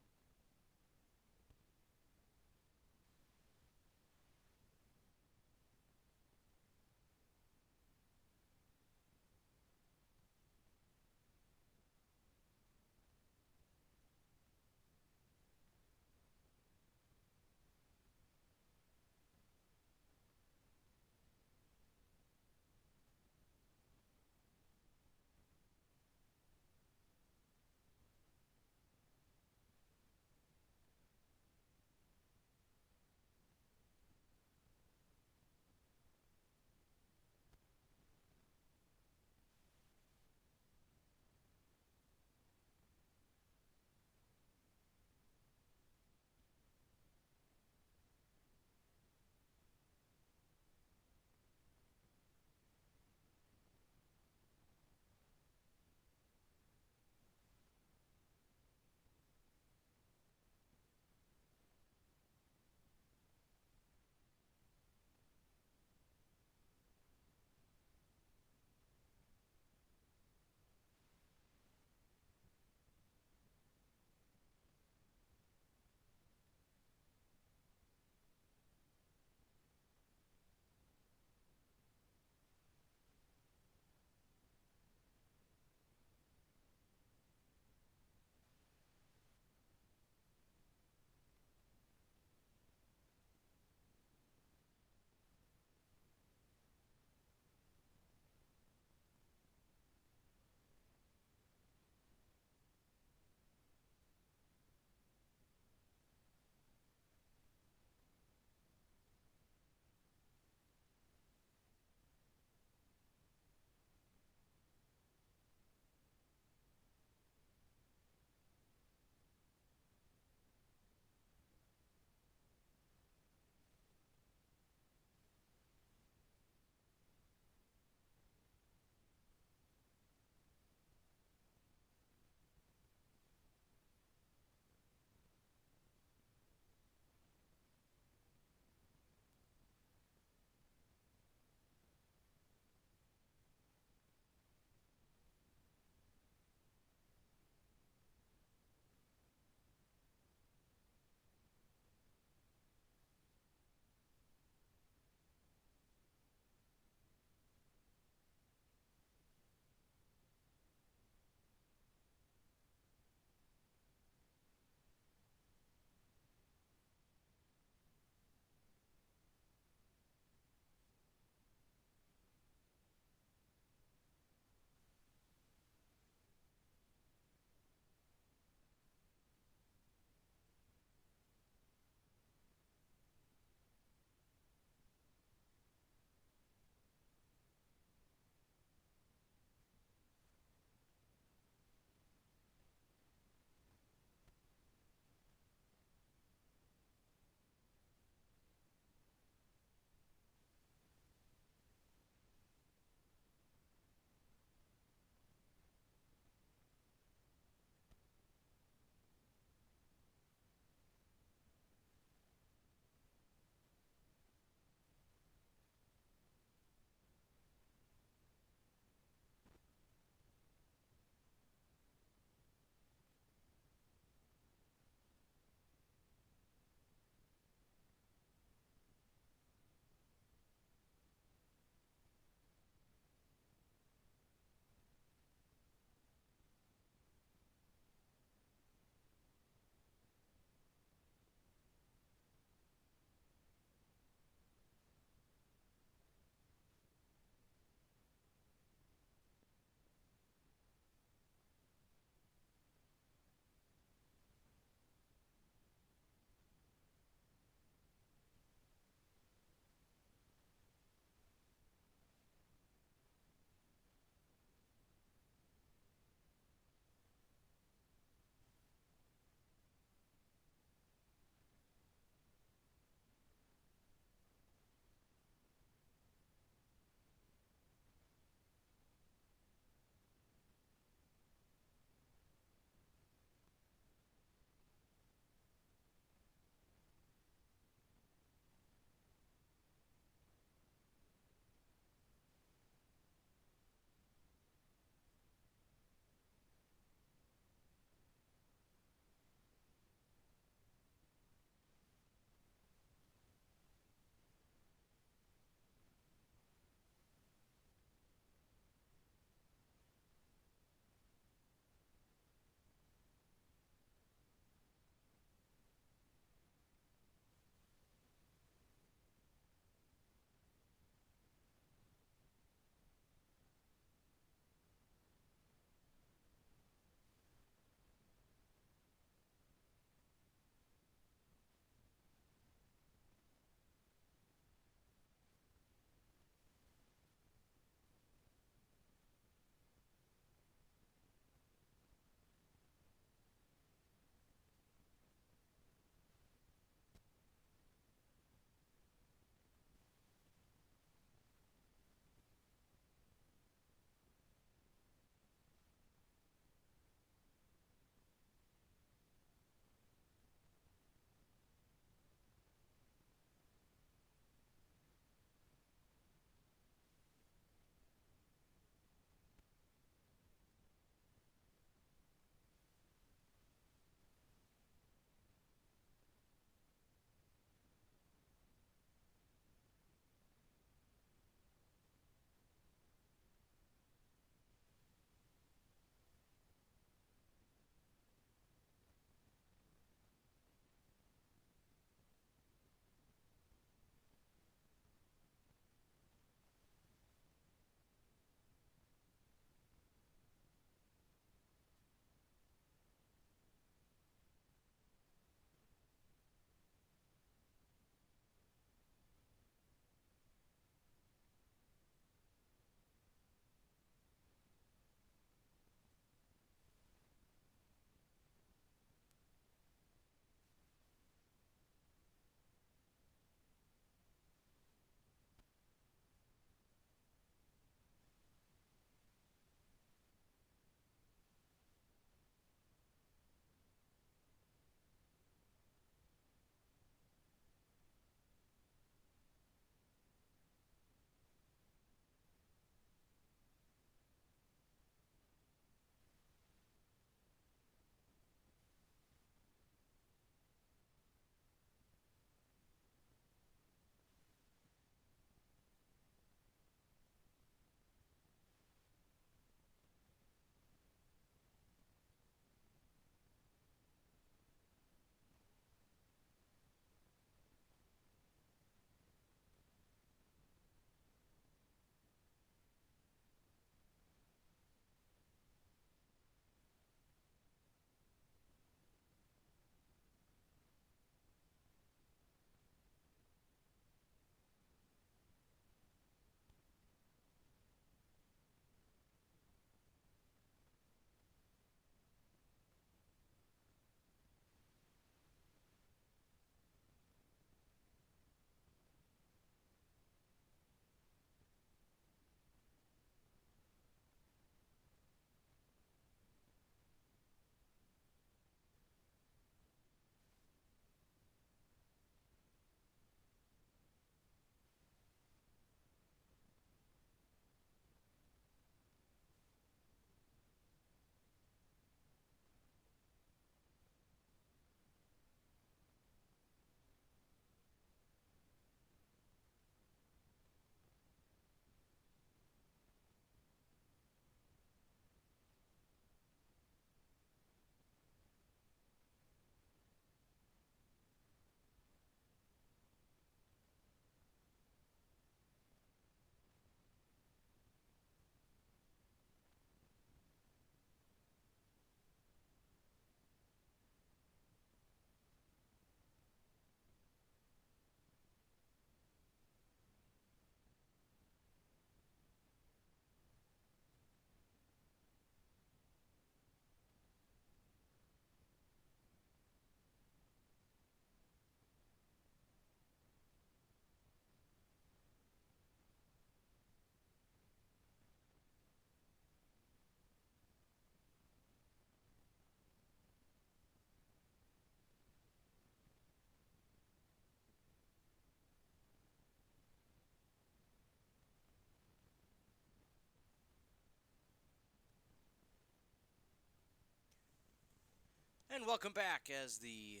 And welcome back as the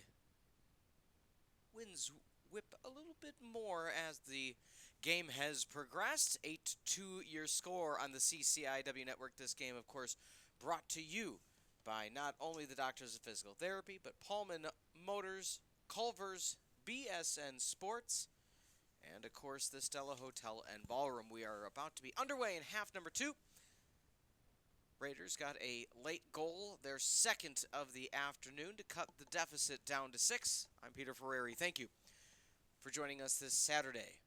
winds whip a little bit more as the game has progressed. 8-2 your score on the CCIW network. This game, of course, brought to you by not only the Doctors of Physical Therapy, but Pullman Motors, Culver's, BSN Sports, and, of course, the Stella Hotel and Ballroom. We are about to be underway in half number 2. Raiders got a late goal, their second of the afternoon, to cut the deficit down to 6. I'm Peter Ferreri. Thank you for joining us this Saturday.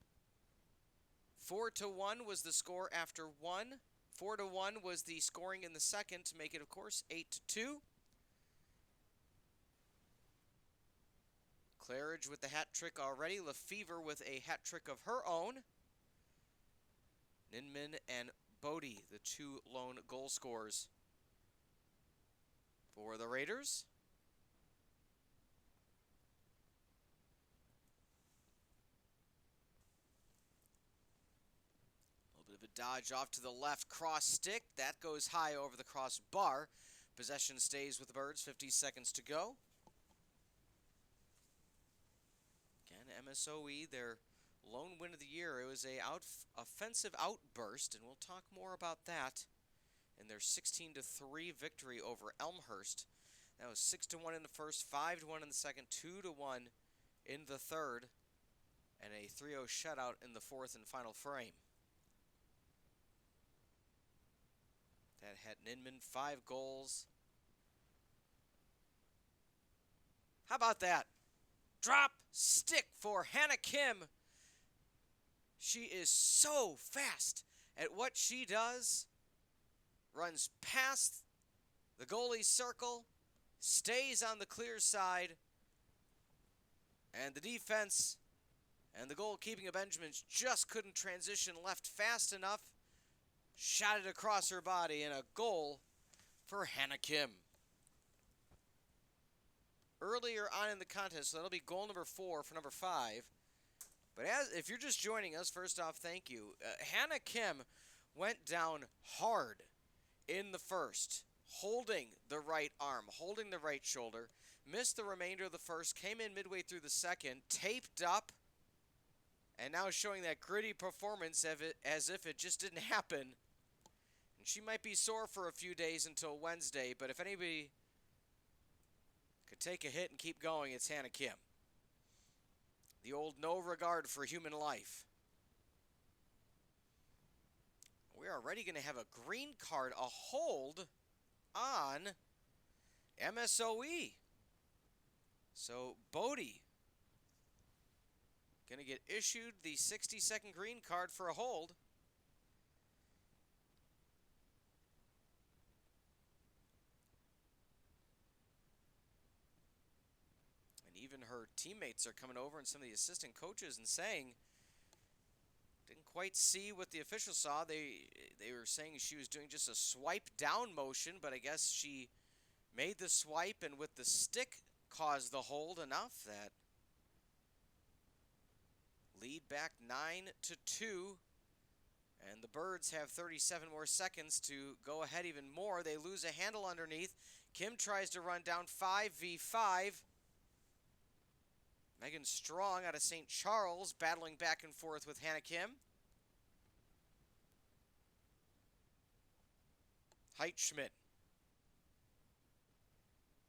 4-1 was the score after 1. 4-1 was the scoring in the second to make it, of course, 8-2. Claridge with the hat trick already. Lefevre with a hat trick of her own. Ninman and Bodie, the two lone goal scorers for the Raiders. A little bit of a dodge off to the left, cross stick. That goes high over the crossbar. Possession stays with the Birds, 50 seconds to go. Again, MSOE, their lone win of the year. It was a offensive outburst, and we'll talk more about that in their 16-3 victory over Elmhurst. That was 6-1 in the first, 5-1 in the second, 2-1 in the third, and a 3-0 shutout in the fourth and final frame. That had Ninman 5 goals. How about that? Drop stick for Hannah Kim. She is so fast at what she does. Runs past the goalie circle, stays on the clear side, and the defense and the goalkeeping of Benjamins just couldn't transition left fast enough. Shot it across her body, and a goal for Hannah Kim. Earlier on in the contest, so that'll be goal number 4 for number 5. But if you're just joining us, first off, thank you. Hannah Kim went down hard in the first, holding the right arm, holding the right shoulder, missed the remainder of the first, came in midway through the second, taped up, and now showing that gritty performance as if it just didn't happen. And she might be sore for a few days until Wednesday, but if anybody could take a hit and keep going, it's Hannah Kim. The old no regard for human life. We are already going to have a green card, a hold on MSOE. So Bodie going to get issued the 60-second green card for a hold. Even her teammates are coming over and some of the assistant coaches and saying, didn't quite see what the officials saw. They were saying she was doing just a swipe down motion, but I guess she made the swipe and with the stick caused the hold enough that lead back 9-2. And the Birds have 37 more seconds to go ahead even more. They lose a handle underneath. Kim tries to run down 5v5. Megan Strong out of St. Charles battling back and forth with Hannah Kim. Heitschmidt,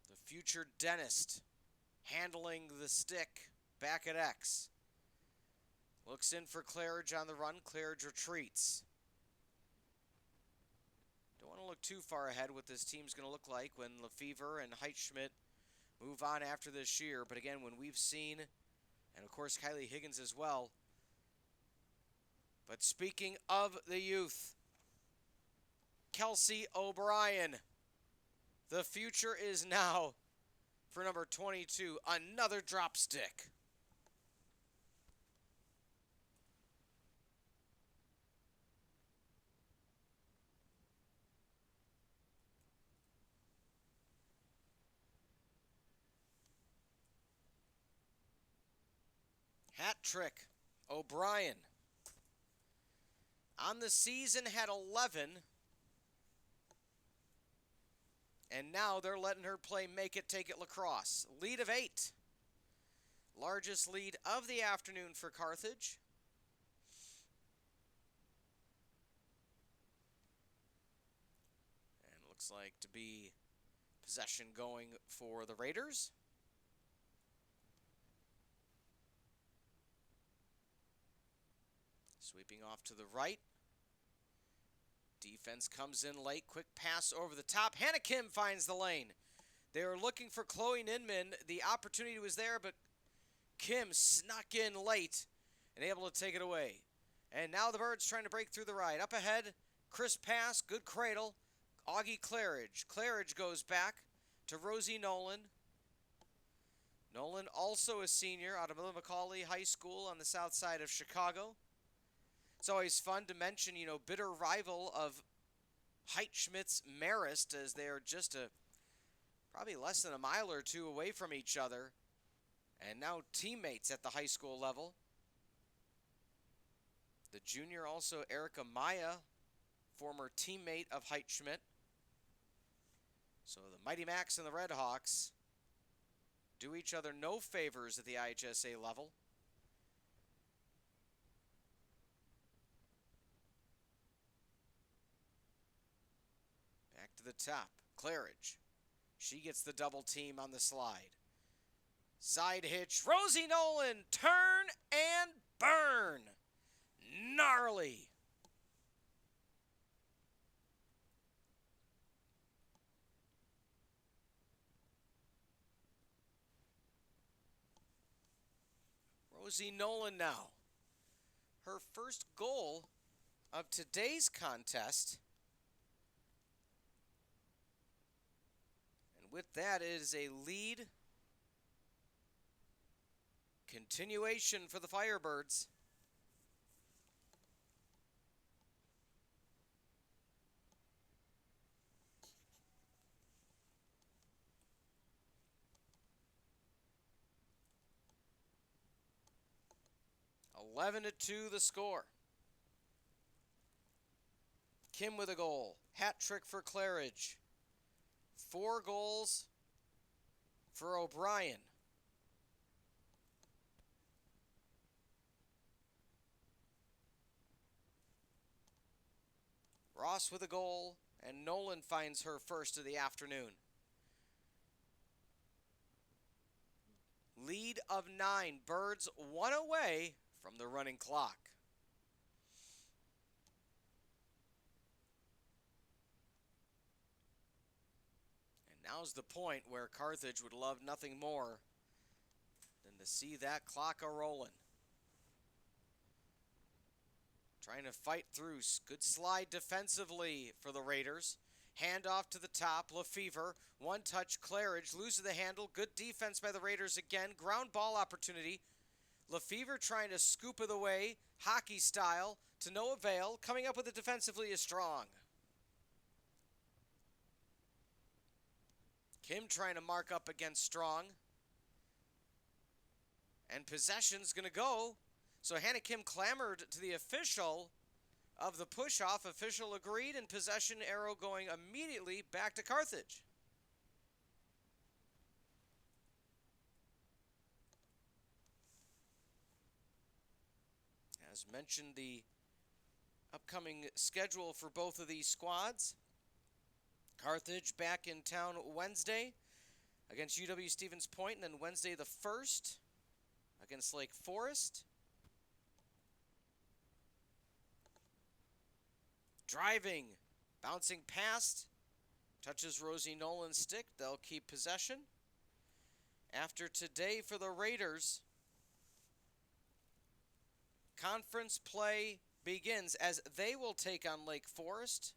the future dentist, handling the stick back at X. Looks in for Claridge on the run. Claridge retreats. Don't want to look too far ahead what this team's going to look like when Lefevre and Heitschmidt move on after this year. But again, when we've seen, and of course Kylie Higgins as well. But speaking of the youth, Kelsey O'Brien. The future is now for number 22. Another drop stick. Hat trick, O'Brien. On the season had 11. And now they're letting her play Make It, Take It Lacrosse. Lead of 8. Largest lead of the afternoon for Carthage. And it looks like to be possession going for the Raiders. Sweeping off to the right. Defense comes in late. Quick pass over the top. Hannah Kim finds the lane. They were looking for Chloe Ninman. The opportunity was there, but Kim snuck in late and able to take it away. And now the Birds trying to break through the right. Up ahead, crisp pass, good cradle. Augie Claridge. Claridge goes back to Rosie Nolan. Nolan, also a senior out of Milwaukee High School on the south side of Chicago. It's always fun to mention, bitter rival of Heitschmidt's Marist, as they are just probably less than a mile or two away from each other. And now teammates at the high school level. The junior also, Erica Maya, former teammate of Heitschmidt. So the Mighty Macs and the Red Hawks do each other no favors at the IHSA level. Back to the top, Claridge. She gets the double team on the slide. Side hitch, Rosie Nolan, turn and burn. Gnarly. Rosie Nolan now. Her first goal of today's contest. And with that, it is a lead continuation for the Firebirds. Eleven to 2 the score. Kim with a goal. Hat trick for Claridge. 4 goals for O'Brien. Ross with a goal, and Nolan finds her first of the afternoon. Lead of 9. Birds 1 away from the running clock. And now's the point where Carthage would love nothing more than to see that clock a-rolling. Trying to fight through. Good slide defensively for the Raiders. Hand off to the top. Lefevre. One touch. Claridge loses the handle. Good defense by the Raiders again. Ground ball opportunity. Lefevre trying to scoop it away. Hockey style to no avail. Coming up with it defensively is Strong. Kim trying to mark up against Strong. And possession's going to go. So Hannah Kim clamored to the official of the push-off. Official agreed, and possession arrow going immediately back to Carthage. As mentioned, the upcoming schedule for both of these squads. Carthage back in town Wednesday against UW Stevens Point, and then Wednesday the 1st against Lake Forest. Driving, bouncing past, touches Rosie Nolan's stick. They'll keep possession. After today for the Raiders, conference play begins as they will take on Lake Forest,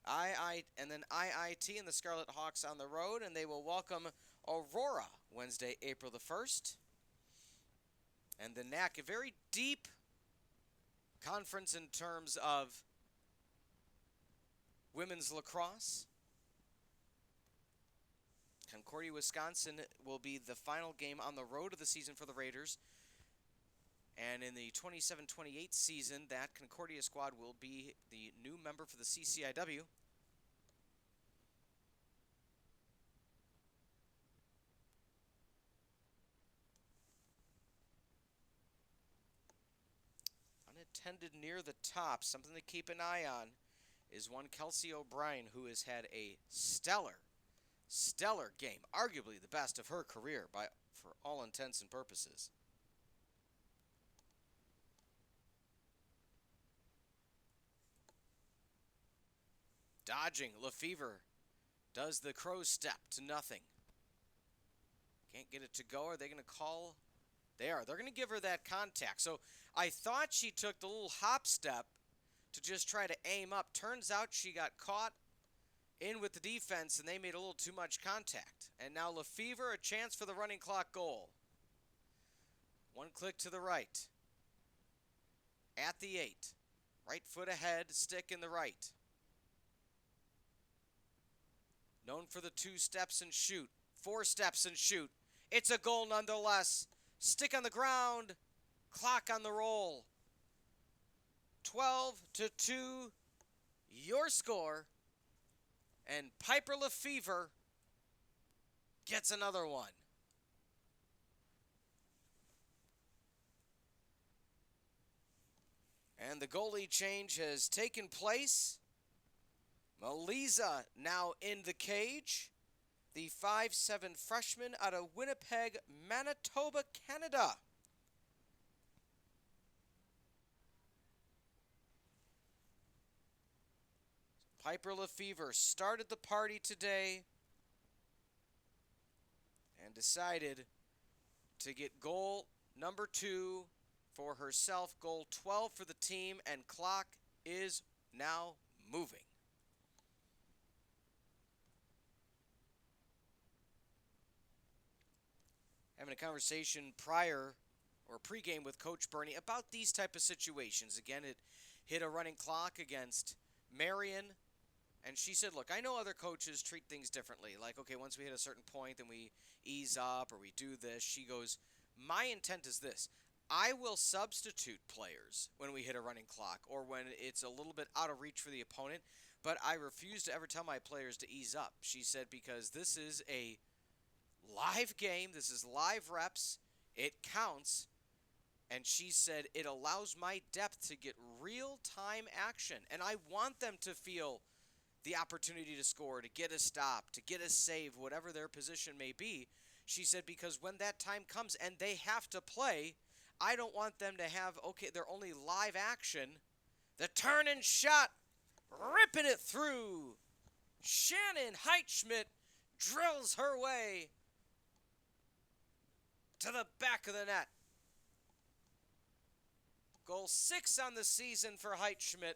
and then IIT and the Scarlet Hawks on the road, and they will welcome Aurora Wednesday, April the 1st. And the NAC, a very deep conference in terms of women's lacrosse. Concordia, Wisconsin will be the final game on the road of the season for the Raiders. And in the 27-28 season, that Concordia squad will be the new member for the CCIW. attended near the top. Something to keep an eye on is one Kelsey O'Brien, who has had a stellar game, arguably the best of her career for all intents and purposes. Dodging, Lefevre does the crow step to nothing. Can't get it to go. Are they going to call? They are. They're going to give her that contact. So I thought she took the little hop step to just try to aim up. Turns out she got caught in with the defense, and they made a little too much contact. And now Lefevre, a chance for the running clock goal. One click to the right. At the 8. Right foot ahead, stick in the right. Known for the 2 steps and shoot. 4 steps and shoot. It's a goal nonetheless. Stick on the ground. Clock on the roll. 12-2. Your score. And Piper Lefevre gets another one. And the goalie change has taken place. Maliza now in the cage. The 5'7" freshman out of Winnipeg, Manitoba, Canada. Piper Lefevre started the party today and decided to get goal number 2 for herself, goal 12 for the team, and clock is now moving. Having a conversation prior or pregame with Coach Bernie about these type of situations. Again, it hit a running clock against Marion, and she said, look, I know other coaches treat things differently. Like, okay, once we hit a certain point, then we ease up or we do this. She goes, my intent is this. I will substitute players when we hit a running clock or when it's a little bit out of reach for the opponent, but I refuse to ever tell my players to ease up. She said, because this is a live game. This is live reps. It counts. And she said, it allows my depth to get real-time action. And I want them to feel the opportunity to score, to get a stop, to get a save, whatever their position may be. She said, because when that time comes and they have to play, I don't want them to have, okay, their only live action. The turn and shot, ripping it through. Shannon Heitschmidt drills her way to the back of the net. Goal 6 on the season for Heitschmidt.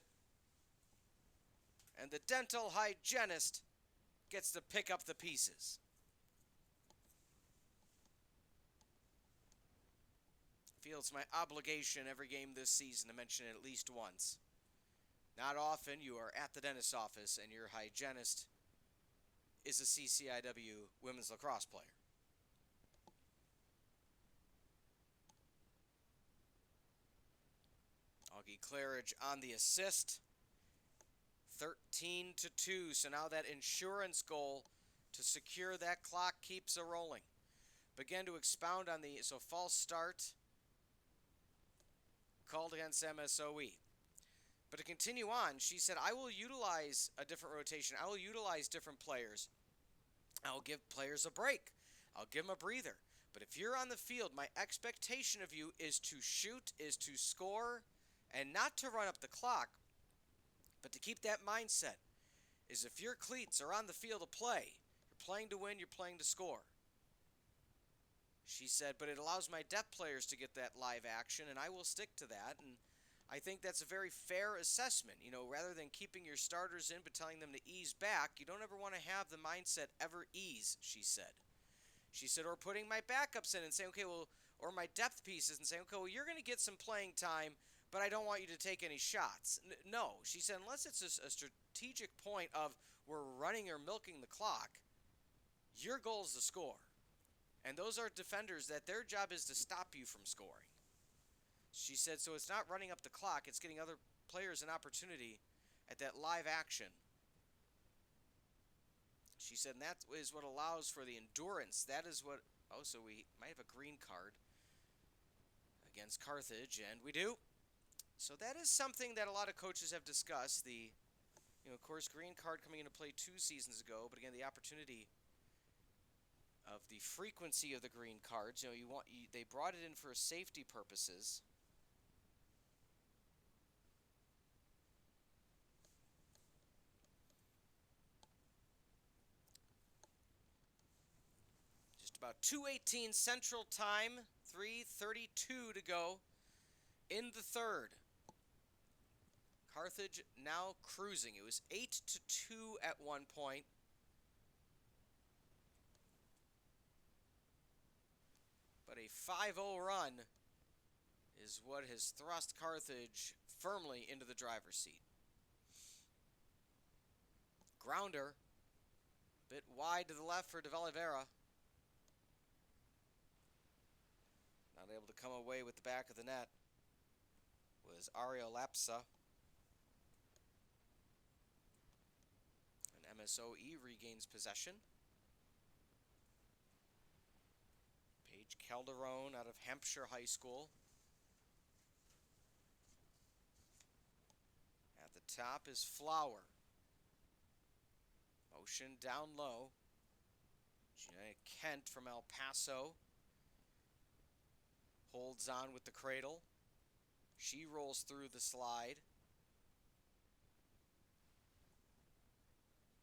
And the dental hygienist gets to pick up the pieces. Feel it's my obligation every game this season to mention it at least once. Not often you are at the dentist's office and your hygienist is a CCIW women's lacrosse player. Augie Claridge on the assist. 13-2. So now that insurance goal to secure that clock keeps a rolling. Begin to expound on the false start called against MSOE. But to continue on, she said, I will utilize a different rotation. I will utilize different players. I will give players a break. I'll give them a breather. But if you're on the field, my expectation of you is to shoot, is to score, and not to run up the clock, but to keep that mindset. Is if your cleats are on the field to play, you're playing to win, you're playing to score. She said, but it allows my depth players to get that live action, and I will stick to that. And I think that's a very fair assessment. You know, rather than keeping your starters in but telling them to ease back, you don't ever want to have the mindset ever ease, she said. She said, or putting my backups in and saying, okay, well, or my depth pieces and saying, okay, well, you're going to get some playing time, but I don't want you to take any shots. No, she said, unless it's a strategic point of we're running or milking the clock, your goal is to score. And those are defenders that their job is to stop you from scoring. She said, so it's not running up the clock, it's getting other players an opportunity at that live action. She said, and that is what allows for the endurance. That is what, so we might have a green card against Carthage, and we do. So that is something that a lot of coaches have discussed. Of course, green card coming into play 2 seasons ago, but again, the opportunity of the frequency of the green cards. They brought it in for safety purposes. Just about 2:18 Central Time, 3:32 to go in the third. Carthage now cruising. It was 8-2 at one point. But a 5-0 run is what has thrust Carthage firmly into the driver's seat. Grounder, bit wide to the left for De Oliveira. Not able to come away with the back of the net was Ario Lapsa. And MSOE regains possession. Paige Calderon out of Hampshire High School. At the top is Flower. Motion down low. Gina Kent from El Paso holds on with the cradle. She rolls through the slide.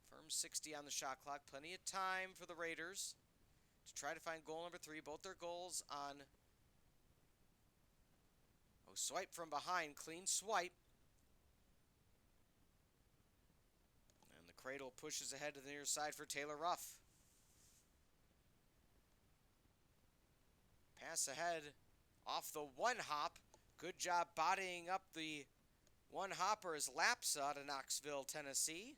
Firm 60 on the shot clock. Plenty of time for the Raiders to try to find goal number 3. Both their goals on swipe from behind. Clean swipe. And the cradle pushes ahead to the near side for Taylor Ruff. Pass ahead off the one hop. Good job bodying up the one hopper is Lapsa out of Knoxville, Tennessee.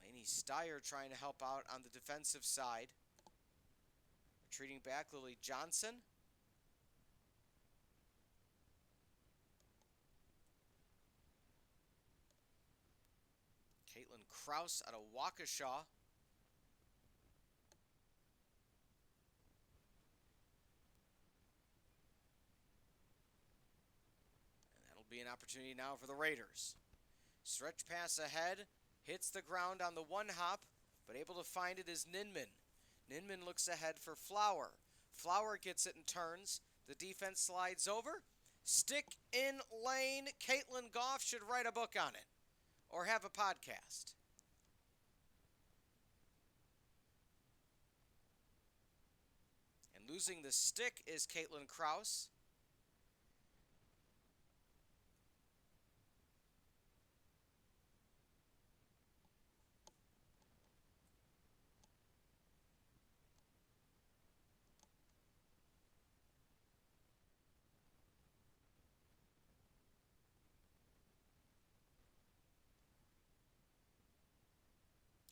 Lainey Steyer trying to help out on the defensive side. Retreating back, Lily Johnson. Caitlin Kraus out of Waukesha. Be an opportunity now for the Raiders. Stretch pass ahead, hits the ground on the one hop, but able to find it is Ninman. Ninman looks ahead for Flower. Flower gets it and turns. The defense slides over. Stick in lane. Caitlin Goff should write a book on it or have a podcast. And losing the stick is Caitlin Kraus.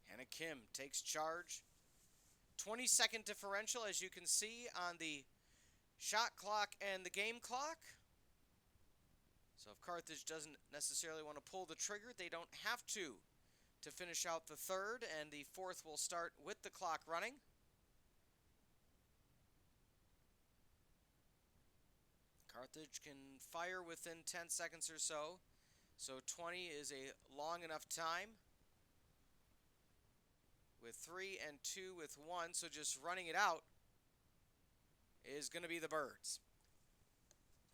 Hannah Kim takes charge. 20-second differential, as you can see on the shot clock and the game clock. So if Carthage doesn't necessarily want to pull the trigger, they don't have to finish out the third, and the fourth will start with the clock running. Carthage can fire within 10 seconds or so. So 20 is a long enough time. With 3 and 2 with 1, so just running it out is going to be the Birds.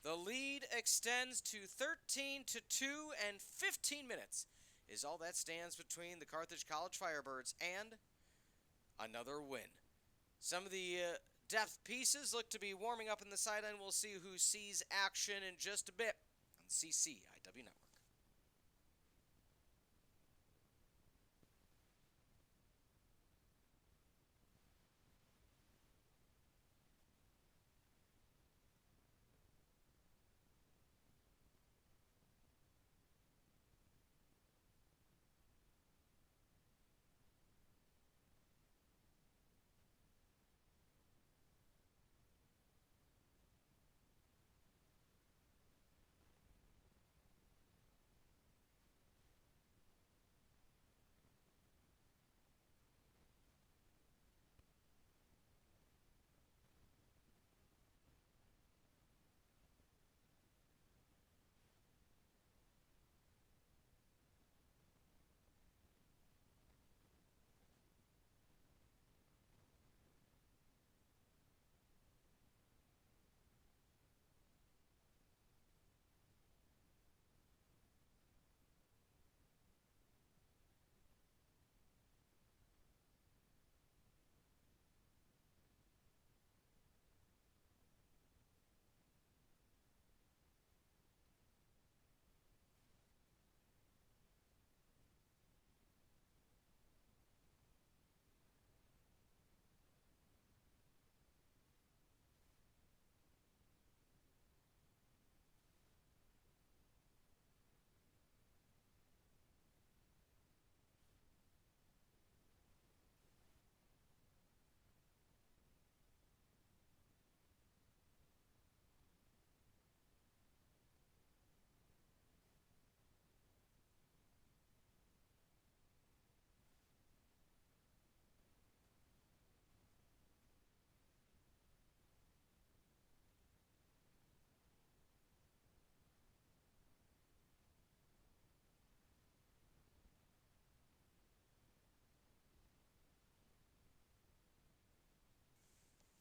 The lead extends to 13-2, and 15 minutes is all that stands between the Carthage College Firebirds and another win. Some of the depth pieces look to be warming up in the sideline. We'll see who sees action in just a bit on CCIW Network.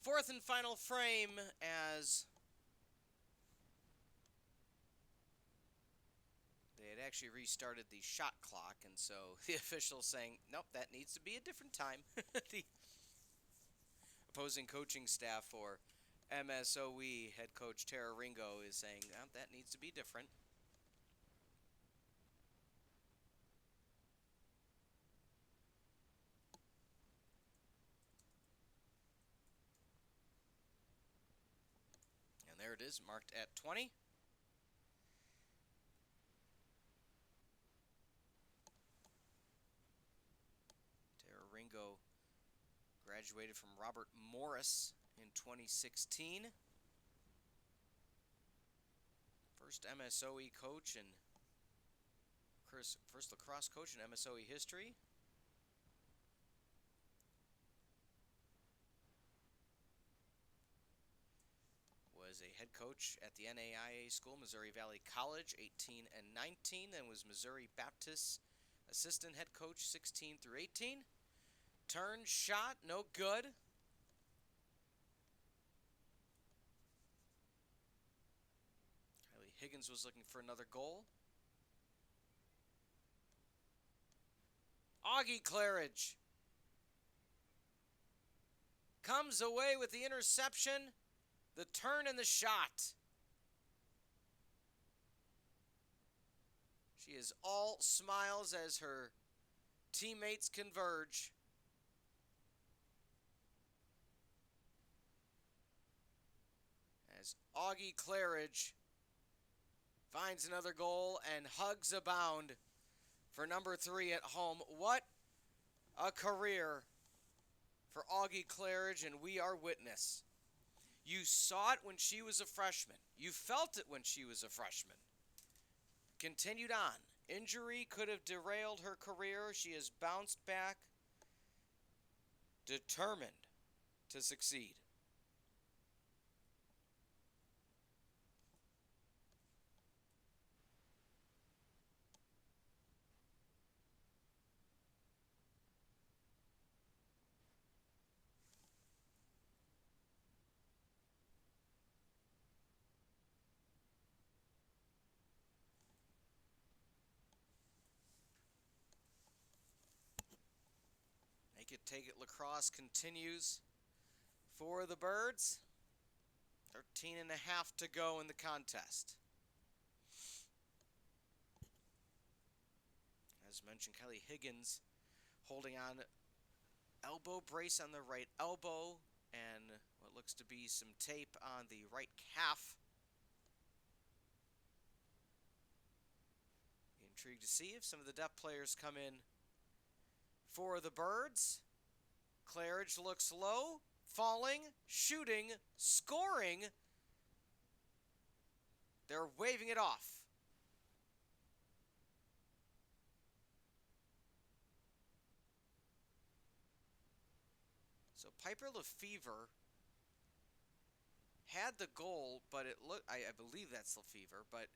Fourth and final frame as they had actually restarted the shot clock, and so the official saying, nope, that needs to be a different time. The opposing coaching staff for MSOE head coach Tara Ringo is saying, oh, that needs to be different. And there it is, marked at 20. Tara Ringo graduated from Robert Morris in 2016. First MSOE coach and first lacrosse coach in MSOE history. Was a head coach at the NAIA school, Missouri Valley College, 18 and 19, then was Missouri Baptist assistant head coach, 16 through 18. Turn shot, no good. Kylie Higgins was looking for another goal. Augie Claridge comes away with the interception, the turn, and the shot. She is all smiles as her teammates converge. As Augie Claridge finds another goal and hugs abound for number 3 at home. What a career for Augie Claridge, and we are witness. You saw it when she was a freshman. You felt it when she was a freshman. Continued on. Injury could have derailed her career. She has bounced back, determined to succeed. Make it, take it, lacrosse continues for the Birds. 13 and a half to go in the contest. As mentioned, Kylie Higgins holding on, elbow brace on the right elbow and what looks to be some tape on the right calf. Intrigued to see if some of the depth players come in for the Birds. Claridge looks low, falling, shooting, scoring. They're waving it off. So Piper Lefevre had the goal, but it looked, I believe that's Lefevre, but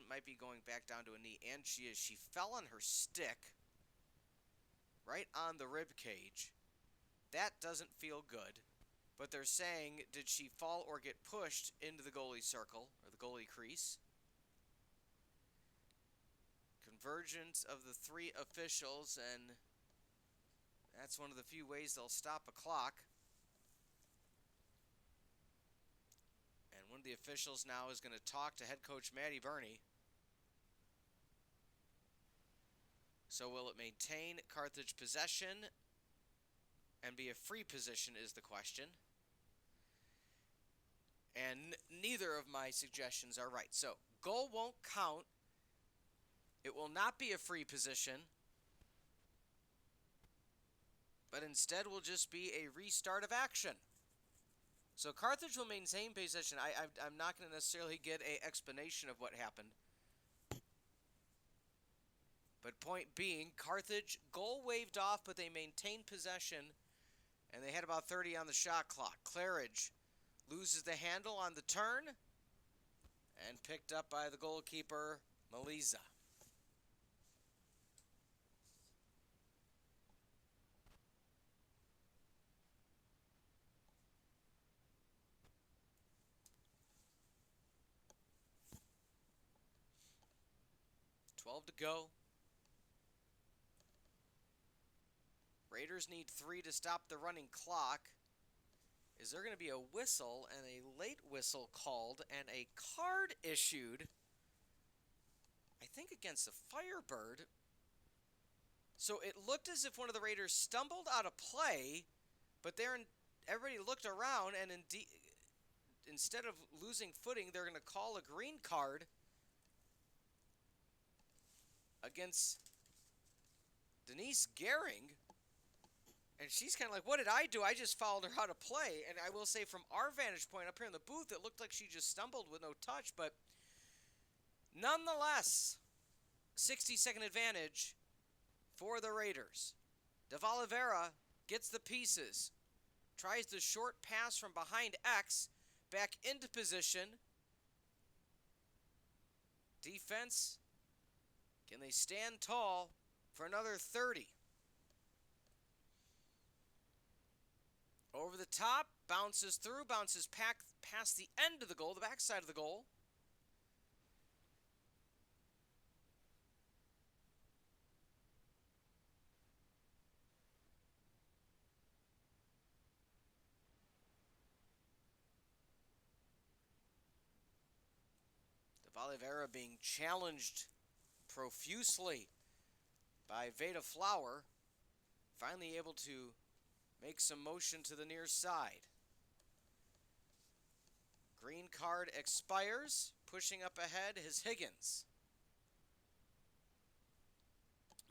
might be going back down to a knee, and she fell on her stick right on the rib cage. That doesn't feel good, but they're saying, did she fall or get pushed into the goalie circle or the goalie crease? Convergence of the 3 officials, and that's one of the few ways they'll stop a clock. And one of the officials now is going to talk to head coach Maddie Burney. So will it maintain Carthage possession and be a free position is the question. And neither of my suggestions are right. So goal won't count. It will not be a free position, but instead will just be a restart of action. So Carthage will maintain possession. I'm not going to necessarily get an explanation of what happened. But point being, Carthage goal waved off, but they maintained possession, and they had about 30 on the shot clock. Claridge loses the handle on the turn and picked up by the goalkeeper, Maliza. 12 to go. Raiders need 3 to stop the running clock. Is there going to be a whistle and a late whistle called and a card issued? I think against the Firebird. So it looked as if one of the Raiders stumbled out of play, but everybody looked around, and instead of losing footing, they're going to call a green card against Denise Gehring. And she's kind of like, what did I do? I just followed her out of play. And I will say from our vantage point up here in the booth, it looked like she just stumbled with no touch. But nonetheless, 60-second advantage for the Raiders. De Oliveira gets the pieces. Tries the short pass from behind X. Back into position. Defense. Can they stand tall for another 30? Over the top, bounces through, bounces past the end of the goal, the backside of the goal. De Oliveira being challenged profusely by Veda Flower. Finally able to make some motion to the near side. Green card expires. Pushing up ahead is Higgins.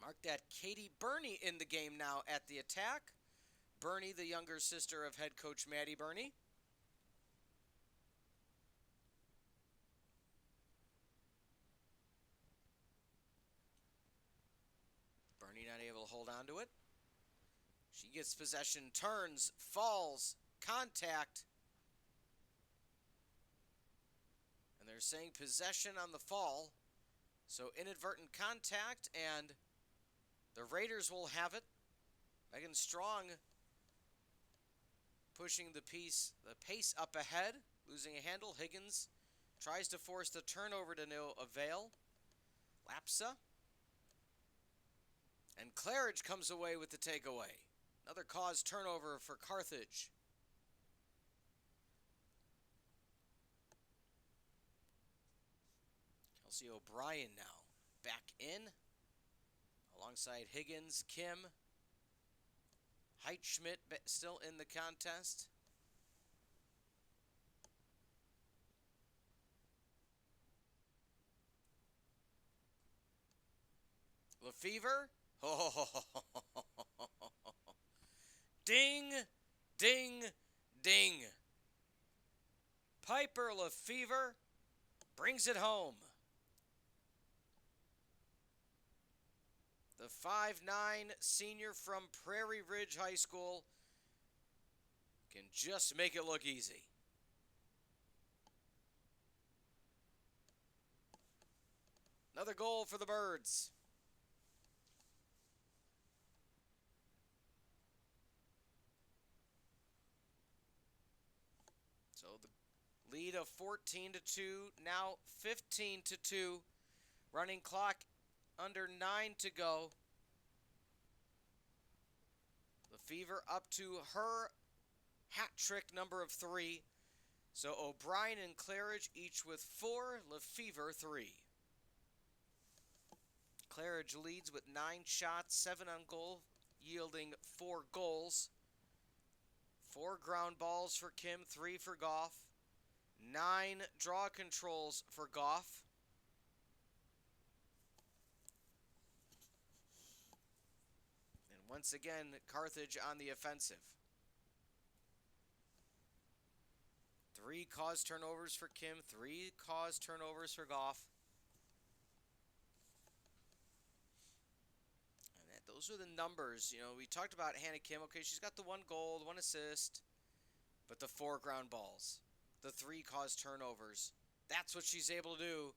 Mark that Katie Burney in the game now at the attack. Burney, the younger sister of head coach Maddie Burney. Burney not able to hold on to it. She gets possession, turns, falls, contact. And they're saying possession on the fall. So inadvertent contact, and the Raiders will have it. Megan Strong pushing the pace up ahead, losing a handle. Higgins tries to force the turnover to no avail. Lapsa. And Claridge comes away with the takeaway. Another cause turnover for Carthage. Kelsey O'Brien now back in. Alongside Higgins, Kim. Heitschmidt still in the contest. Lefevre. Oh, ding, ding, ding. Piper Lefevre brings it home. The 5'9" senior from Prairie Ridge High School can just make it look easy. Another goal for the Birds. So the lead of 14-2, now 15-2. Running clock under 9 to go. Lefevre up to her hat trick number of 3. So O'Brien and Claridge each with 4, Lefevre 3. Claridge leads with 9 shots, 7 on goal, yielding 4 goals. 4 ground balls for Kim, 3 for Goff. 9 draw controls for Goff. And once again, Carthage on the offensive. 3 caused turnovers for Kim, 3 caused turnovers for Goff. Those are the numbers. You know, we talked about Hannah Kim. Okay, she's got the 1 goal, 1 assist, but the 4 ground balls, the 3 caused turnovers. That's what she's able to do.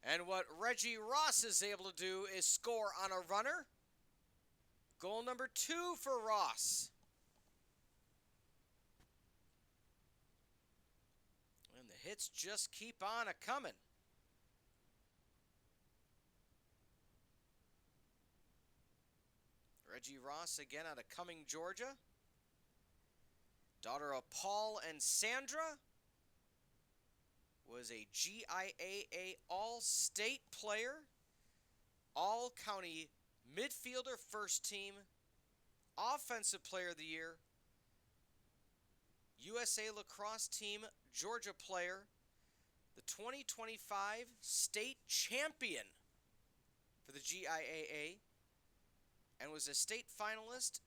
And what Reggie Ross is able to do is score on a runner. Goal number 2 for Ross. And the hits just keep on a-coming. Reggie Ross, again out of Cumming, Georgia. Daughter of Paul and Sandra. Was a GIAA All-State player. All-County midfielder, first team. Offensive Player of the Year. USA Lacrosse Team, Georgia player. The 2025 state champion for the GIAA. And was a state finalist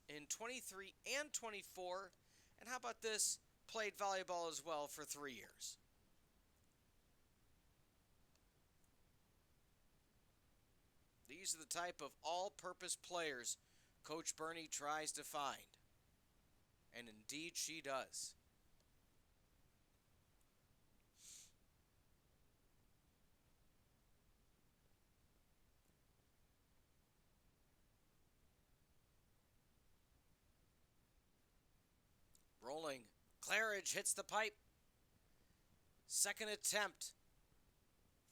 in 23 and 24. And how about this? Played volleyball as well for 3 years. These are the type of all-purpose players Coach Bernie tries to find. And indeed she does. Rolling. Claridge hits the pipe. Second attempt.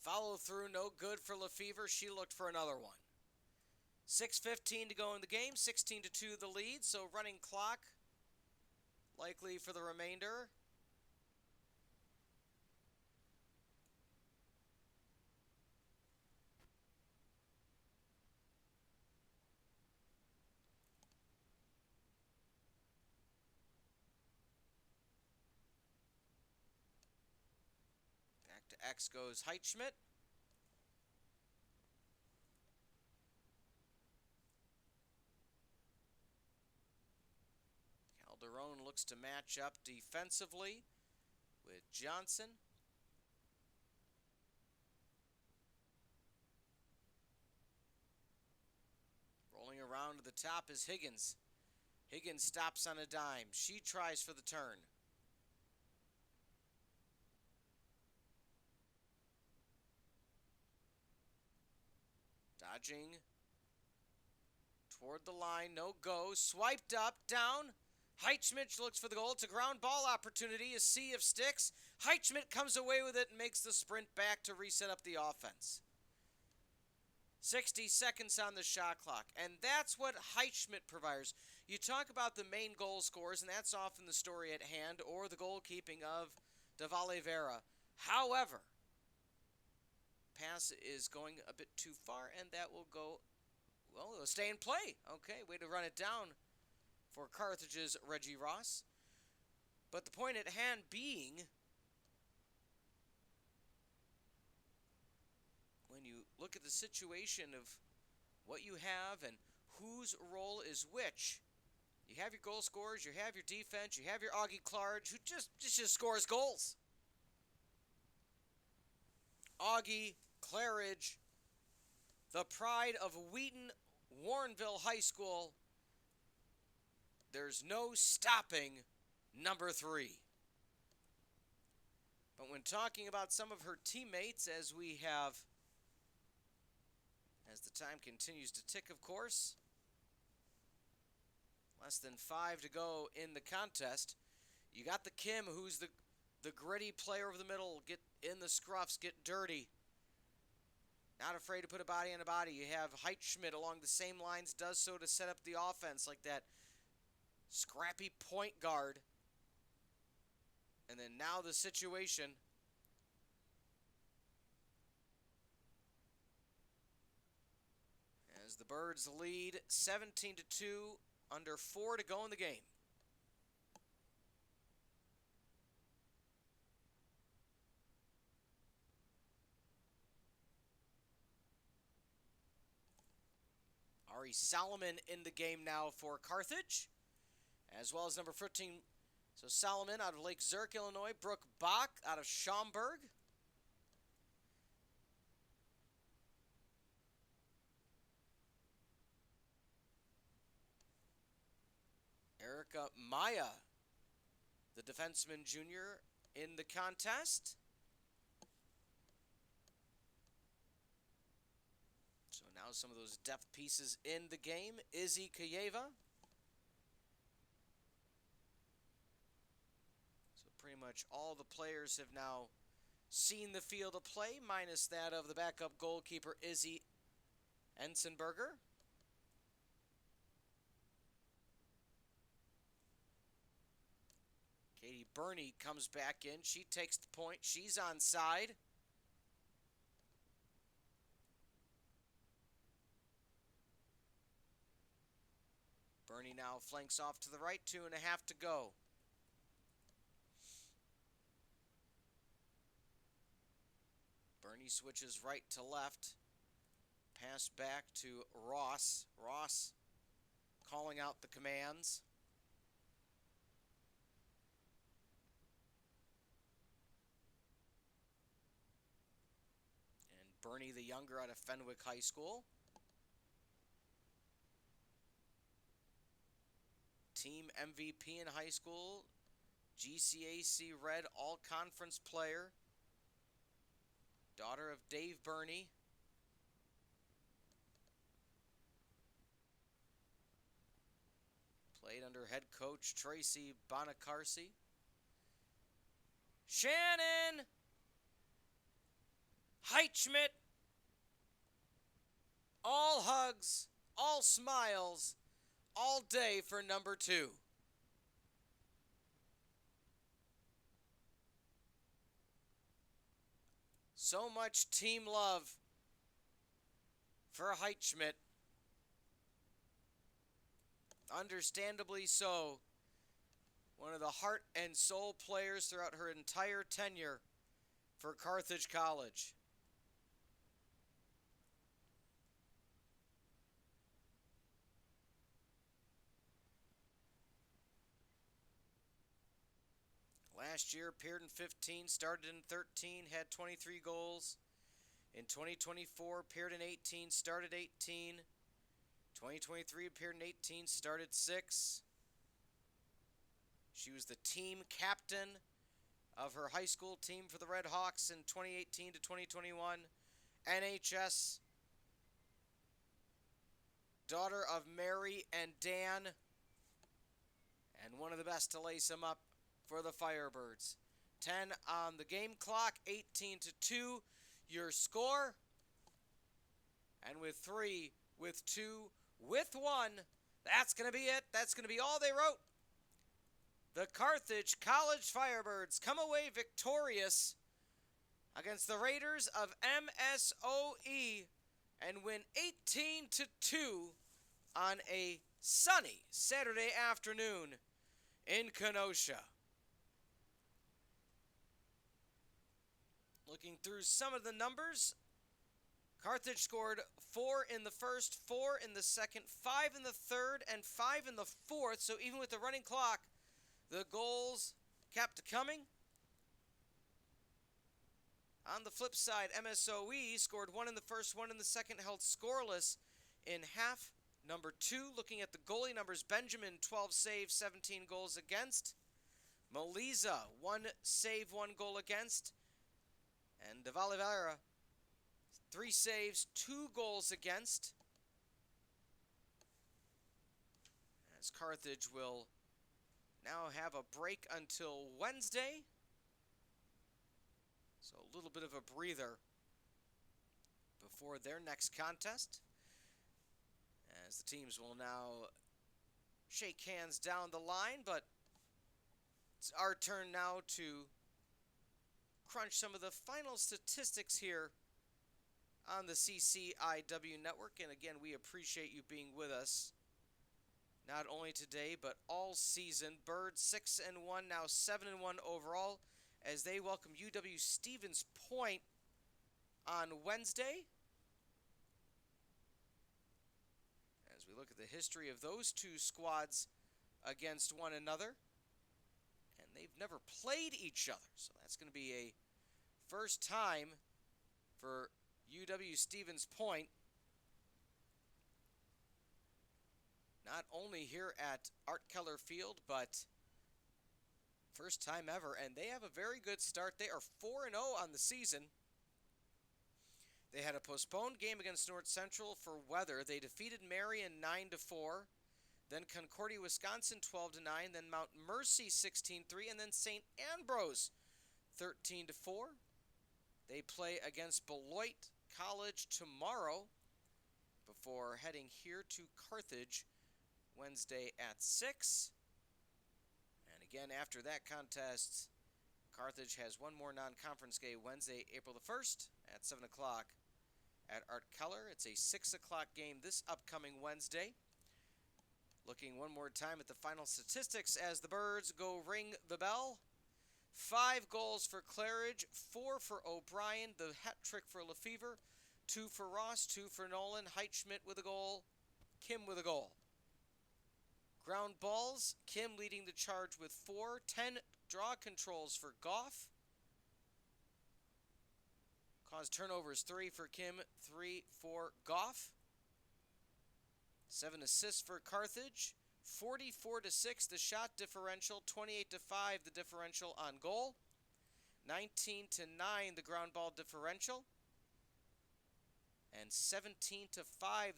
Follow through, no good for Lefevre. She looked for another one. 6:15 to go in the game. 16-2 the lead. So running clock likely for the remainder. Back to X goes Heitschmidt. Calderon looks to match up defensively with Johnson. Rolling around to the top is Higgins. Higgins stops on a dime. She tries for the turn. Dodging toward the line, no go. Swiped up, down. Heitschmidt looks for the goal. It's a ground ball opportunity, a sea of sticks. Heitschmidt comes away with it and makes the sprint back to reset up the offense. 60 seconds on the shot clock, and that's what Heitschmidt provides. You talk about the main goal scorers, and that's often the story at hand, or the goalkeeping of De Valevera. However, pass is going a bit too far, and that will go, well, it'll stay in play. Okay, way to run it down for Carthage's Reggie Ross. But the point at hand being, when you look at the situation of what you have and whose role is which, you have your goal scorers, you have your defense, you have your Augie Clarge, who just scores goals. Augie, Claridge, the pride of Wheaton Warrenville High School. There's no stopping number 3. But when talking about some of her teammates, as we have, as the time continues to tick, of course, less than 5 to go in the contest, you got the Kim, who's the gritty player over the middle, get in the scruffs, get dirty. Not afraid to put a body on a body. You have Heitschmidt along the same lines, does so to set up the offense like that scrappy point guard. And then now the situation. As the Birds lead 17-2, under 4 to go in the game. Ari Solomon in the game now for Carthage, as well as number 15. So Solomon out of Lake Zurich, Illinois. Brooke Bach out of Schaumburg. Erica Maya, the defenseman junior, in the contest. So now some of those depth pieces in the game. Izzy Kayeva. So pretty much all the players have now seen the field of play, minus that of the backup goalkeeper, Izzy Ensenberger. Maddie Burney comes back in. She takes the point. She's onside. Burney now flanks off to the right. 2.5 to go. Burney switches right to left. Pass back to Ross. Ross calling out the commands. And Burney the younger out of Fenwick High School. Team MVP in high school. GCAC Red All-Conference player. Daughter of Dave Burney. Played under head coach Tracy Bonacarsi. Shannon Heitschmidt. All hugs, all smiles, all day for number 2. So much team love for Heitschmidt. Understandably so. One of the heart and soul players throughout her entire tenure for Carthage College. Last year appeared in 15, started in 13, had 23 goals. In 2024 appeared in 18, started 18. 2023 appeared in 18, started 6. She was the team captain of her high school team for the Red Hawks in 2018 to 2021. NHS. Daughter of Mary and Dan. And one of the best to lace them up for the Firebirds. 10 on the game clock, 18 to 2. Your score. And with 3, with 2, with 1, that's going to be it. That's going to be all they wrote. The Carthage College Firebirds come away victorious against the Raiders of MSOE and win 18 to 2 on a sunny Saturday afternoon in Kenosha. Looking through some of the numbers, Carthage scored 4 in the first, 4 in the second, 5 in the third, and 5 in the fourth. So even with the running clock, the goals kept coming. On the flip side, MSOE scored 1 in the first, 1 in the second, held scoreless in half. Number 2, looking at the goalie numbers, Benjamin, 12 saves, 17 goals against. Maliza, 1 save, 1 goal against. And De Valivera, 3 saves, 2 goals against. As Carthage will now have a break until Wednesday. So a little bit of a breather before their next contest. As the teams will now shake hands down the line, but it's our turn now to crunch some of the final statistics here on the CCIW network. And again, we appreciate you being with us not only today but all season. Birds 6-1, now 7-1 overall, as they welcome UW Stevens Point on Wednesday. As we look at the history of those two squads against one another, and they've never played each other, so that's going to be a first time for UW Stevens Point. Not only here at Art Keller Field, but first time ever, and they have a very good start. They are 4-0 on the season. They had a postponed game against North Central for weather. They defeated Marion 9-4, then Concordia, Wisconsin 12-9, then Mount Mercy 16-3, and then St. Ambrose 13-4. They play against Beloit College tomorrow before heading here to Carthage Wednesday at 6. And Again, after that contest, Carthage has one more non-conference game Wednesday, April the 1st at 7 o'clock at Art Keller. It's a 6 o'clock game this upcoming Wednesday. Looking one more time at the final statistics as the Birds go ring the bell. 5 goals for Claridge, 4 for O'Brien, the hat trick for Lefevre, 2 for Ross, 2 for Nolan, Heitschmidt with a goal, Kim with a goal. Ground balls, Kim leading the charge with 4, 10 draw controls for Goff. Caused turnovers, 3 for Kim, 3 for Goff. 7 assists for Carthage, 44-6 the shot differential, 28-5 the differential on goal, 19-9 the ground ball differential, and 17-5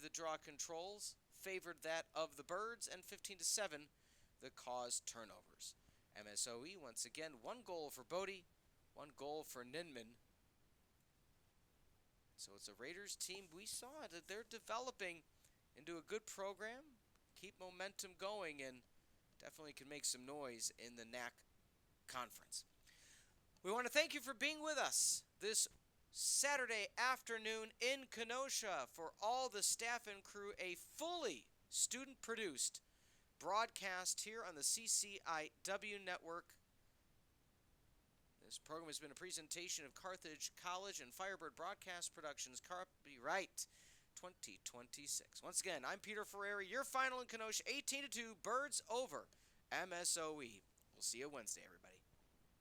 the draw controls favored that of the Birds, and 15-7 the caused turnovers. MSOE once again 1 goal for Bodie, 1 goal for Ninman. So it's a Raiders team. We saw that they're developing into a good program, keep momentum going, and definitely can make some noise in the NAC conference. We want to thank you for being with us this Saturday afternoon in Kenosha. For all the staff and crew, a fully student-produced broadcast here on the CCIW network. This program has been a presentation of Carthage College and Firebird Broadcast Productions, copyright 2026. Once again, I'm Peter Ferreri, your final in Kenosha, 18-2, Birds over MSOE. We'll see you Wednesday, everybody.